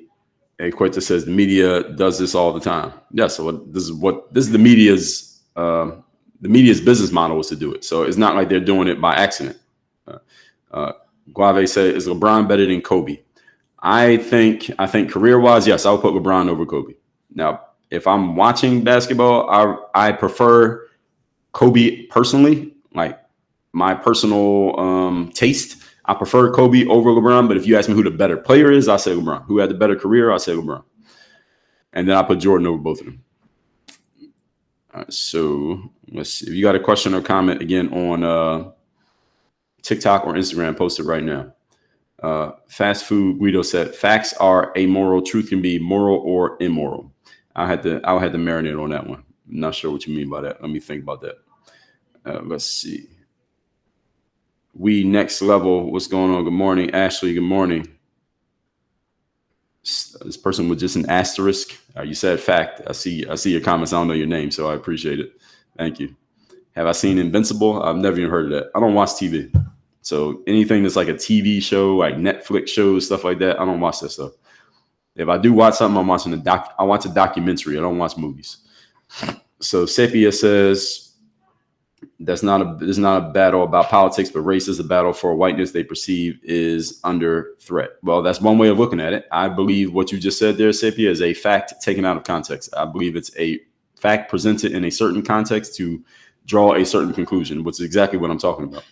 Speaker 1: A Quetta says the media does this all the time. Yeah, so this is the media's business model is to do it. So it's not like they're doing it by accident. Guave said, is LeBron better than Kobe? I think career-wise, yes, I would put LeBron over Kobe. Now, if I'm watching basketball, I prefer Kobe personally, like my personal taste. I prefer Kobe over LeBron, but if you ask me who the better player is, I say LeBron. Who had the better career, I say LeBron. And then I put Jordan over both of them. All right, so let's see. If you got a question or comment again on TikTok or Instagram, post it right now. Fast Food Guido said, facts are amoral. Truth can be moral or immoral. I'll have to marinate on that one. I'm not sure what you mean by that. Let me think about that. Let's see. We Next Level. What's going on? Good morning, Ashley. Good morning. This person with just an asterisk. You said fact. I see your comments. I don't know your name, so I appreciate it. Thank you. Have I seen Invincible? I've never even heard of that. I don't watch TV. So anything that's like a TV show, like Netflix shows, stuff like that, I don't watch that stuff. If I do watch something, I'm watching I watch a documentary. I don't watch movies. So Sepia says, it's not a battle about politics, but race is a battle for whiteness they perceive is under threat. Well, that's one way of looking at it. I believe what you just said there, Sepia, is a fact taken out of context. I believe it's a fact presented in a certain context to draw a certain conclusion, which is exactly what I'm talking about.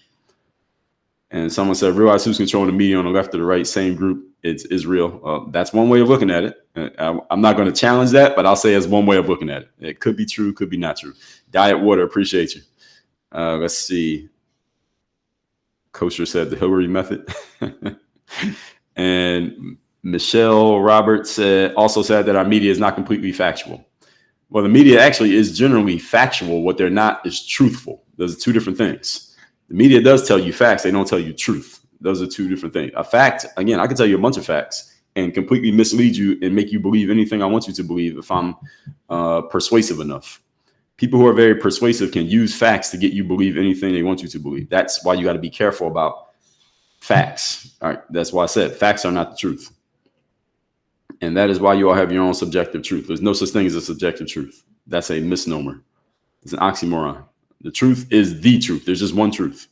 Speaker 1: And someone said, realize who's controlling the media on the left or the right, same group, it's Israel. That's one way of looking at it. I'm not going to challenge that, but I'll say it's one way of looking at it. It could be true, could be not true. Diet Water, appreciate you. Let's see. Kosher said the Hillary method. And Michelle Roberts also said that our media is not completely factual. Well, the media actually is generally factual. What they're not is truthful. Those are two different things. The media does tell you facts. They don't tell you truth. Those are two different things. A fact, again, I can tell you a bunch of facts and completely mislead you and make you believe anything I want you to believe if I'm persuasive enough. People who are very persuasive can use facts to get you believe anything they want you to believe. That's why you got to be careful about facts. All right. That's why I said facts are not the truth. And that is why you all have your own subjective truth. There's no such thing as a subjective truth. That's a misnomer. It's an oxymoron. The truth is the truth. There's just one truth.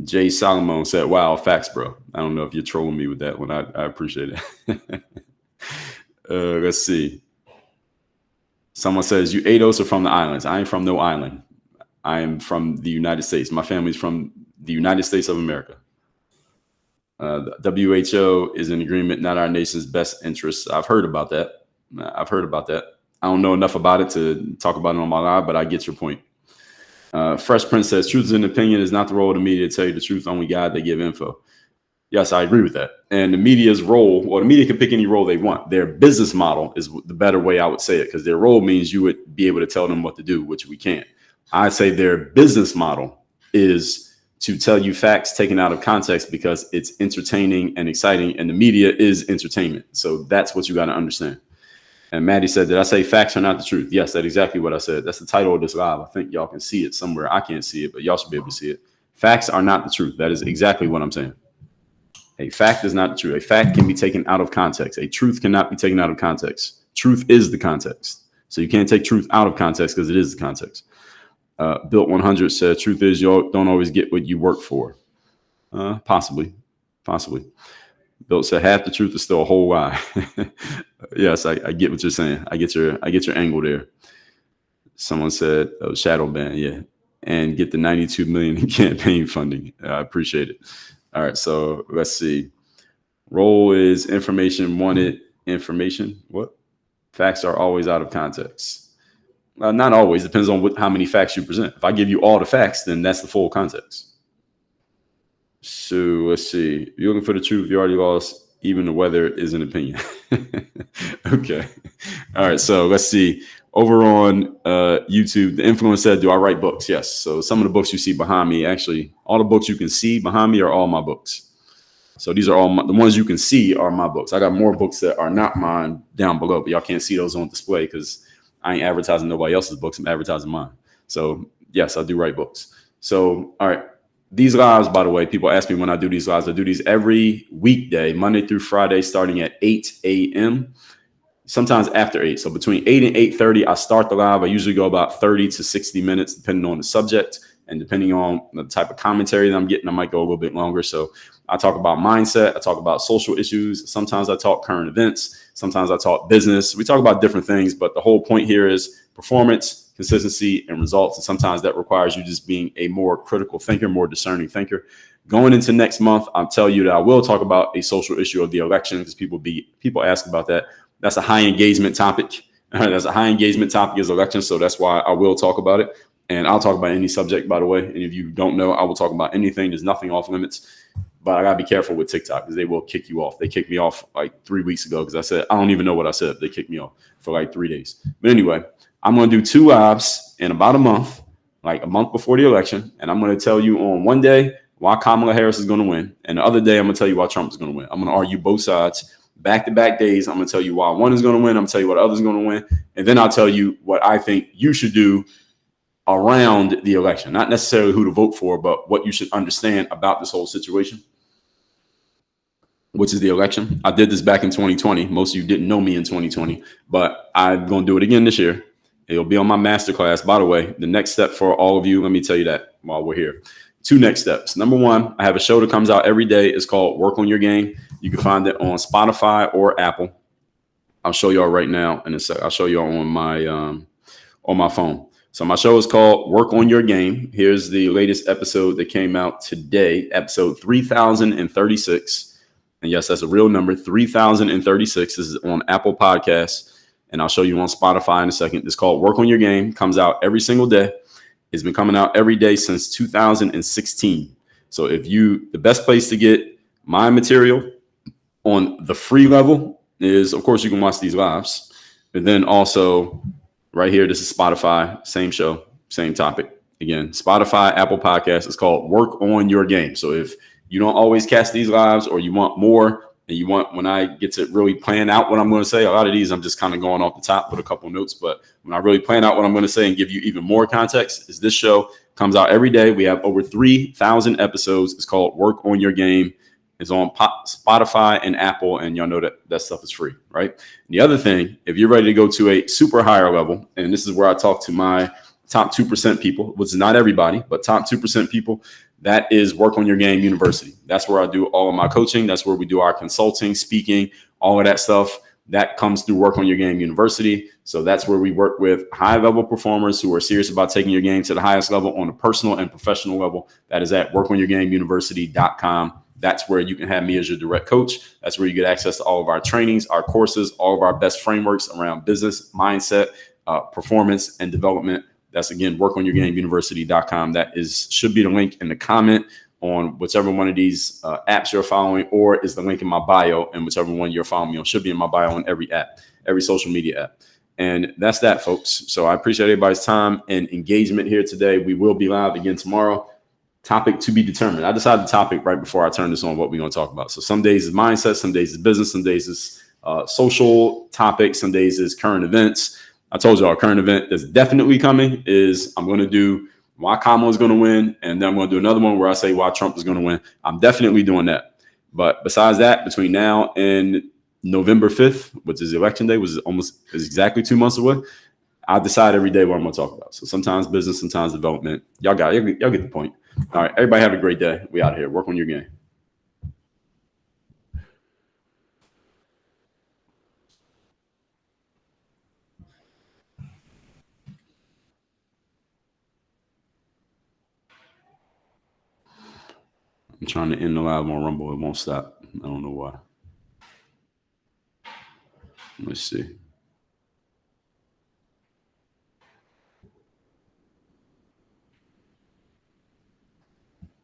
Speaker 1: Jay Solomon said, wow, facts, bro. I don't know if you're trolling me with that one. I appreciate it. Let's see. Someone says, you ADOS are from the islands. I ain't from no island. I am from the United States. My family's from the United States of America. The WHO is in agreement, not our nation's best interests. I've heard about that. I don't know enough about it to talk about it on my live, but I get your point. Fresh Prince says, truth is an opinion. Is not the role of the media to tell you the truth. Only God, they give info. Yes, I agree with that. And the media's role, well, the media can pick any role they want. Their business model is the better way I would say it, because their role means you would be able to tell them what to do, which we can't. I say their business model is to tell you facts taken out of context because it's entertaining and exciting, and the media is entertainment. So that's what you got to understand. And Maddie said, did I say facts are not the truth? Yes, that's exactly what I said. That's the title of this live. I think y'all can see it somewhere. I can't see it, but y'all should be able to see it. Facts are not the truth. That is exactly what I'm saying. A fact is not the truth. A fact can be taken out of context. A truth cannot be taken out of context. Truth is the context. So you can't take truth out of context because it is the context. Built 100 said, truth is you don't always get what you work for. Possibly. Built said, half the truth is still a whole lie. Yes, I get what you're saying. I get your angle there. Someone said, shadow ban, yeah. And get the 92 million in campaign funding. I appreciate it. All right, so let's see. Role is information wanted. Information. What? Facts are always out of context. Not always. Depends on how many facts you present. If I give you all the facts, then that's the full context. So let's see. If you're looking for the truth, you already lost. Even the weather is an opinion. Okay. All right. So let's see. Over on YouTube, the influencer said, do I write books? Yes. So some of the books you see behind me, actually, all the books you can see behind me are all my books. So these are all the ones you can see are my books. I got more books that are not mine down below, but y'all can't see those on display because I ain't advertising nobody else's books. I'm advertising mine. So yes, I do write books. So, all right. These lives, by the way, people ask me when I do these lives. I do these every weekday, Monday through Friday, starting at 8 a.m., sometimes after 8. So between 8 and 8:30, I start the live. I usually go about 30 to 60 minutes, depending on the subject and depending on the type of commentary that I'm getting. I might go a little bit longer. So I talk about mindset. I talk about social issues. Sometimes I talk current events. Sometimes I talk business. We talk about different things, but the whole point here is performance, consistency, and results. And sometimes that requires you just being a more critical thinker, more discerning thinker. Going into next month, I'll tell you that I will talk about a social issue of the election because people ask about that. That's a high engagement topic. That's a high engagement topic is election. So that's why I will talk about it. And I'll talk about any subject, by the way. And if you don't know, I will talk about anything. There's nothing off limits. But I got to be careful with TikTok because they will kick you off. They kicked me off like 3 weeks ago because I said, I don't even know what I said. They kicked me off for like 3 days. But anyway, I'm going to do 2 lives in about a month, like a month before the election. And I'm going to tell you on one day why Kamala Harris is going to win. And the other day, I'm going to tell you why Trump is going to win. I'm going to argue both sides. Back-to-back days, I'm going to tell you why one is going to win. I'm going to tell you what the other is going to win. And then I'll tell you what I think you should do around the election. Not necessarily who to vote for, but what you should understand about this whole situation, which is the election. I did this back in 2020. Most of you didn't know me in 2020, but I'm going to do it again this year. It'll be on my masterclass. By the way, the next step for all of you, let me tell you that while we're here. 2 next steps. Number 1, I have a show that comes out every day. It's called Work on Your Game. You can find it on Spotify or Apple. I'll show y'all right now in a sec. I'll show y'all on my phone. So my show is called Work on Your Game. Here's the latest episode that came out today, episode 3036. And yes, that's a real number, 3036. This is on Apple Podcasts. And I'll show you on Spotify in a second. It's called Work on Your Game. Comes out every single day. It's been coming out every day since 2016. So the best place to get my material on the free level is, of course, you can watch these lives. But then also right here, this is Spotify, same show, same topic. Again, Spotify, Apple Podcasts. It's called Work on Your Game. So if you don't always catch these lives or you want more, and you want, when I get to really plan out what I'm going to say, a lot of these I'm just kind of going off the top with a couple notes. But when I really plan out what I'm going to say and give you even more context, is this show comes out every day. We have over 3,000 episodes. It's called Work on Your Game. It's on Spotify and Apple, and y'all know that stuff is free, right? And the other thing, if you're ready to go to a super higher level, and this is where I talk to my top 2% people, which is not everybody, but top 2% people, that is Work on Your Game University. That's where I do all of my coaching. That's where we do our consulting, speaking, all of that stuff. That comes through Work on Your Game University. So that's where we work with high-level performers who are serious about taking your game to the highest level on a personal and professional level. That is at workonyourgameuniversity.com. That's where you can have me as your direct coach. That's where you get access to all of our trainings, our courses, all of our best frameworks around business, mindset, performance, and development. That's, again, workonyourgameuniversity.com. That should be the link in the comment on whichever one of these apps you're following, or is the link in my bio, and whichever one you're following me on should be in my bio on every app, every social media app. And that's that, folks. So I appreciate everybody's time and engagement here today. We will be live again tomorrow. Topic to be determined. I decided the topic right before I turn this on, what we're going to talk about. So some days is mindset, some days is business, some days is social topics, some days is current events. I told you our current event that's definitely coming is I'm going to do why Kamala is going to win. And then I'm going to do another one where I say why Trump is going to win. I'm definitely doing that. But besides that, between now and November 5th, which is election day, which is exactly 2 months away, I decide every day what I'm going to talk about. So sometimes business, sometimes development. Y'all get the point. All right. Everybody have a great day. We out here. Work on your game. I'm trying to end the live on Rumble. It won't stop. I don't know why. Let's see.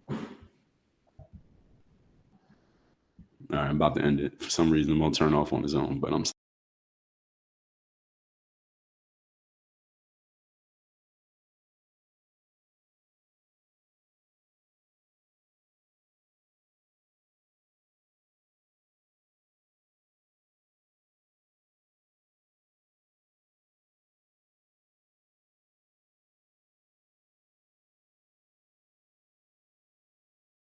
Speaker 1: All right, I'm about to end it. For some reason, it won't turn off on its own, but I'm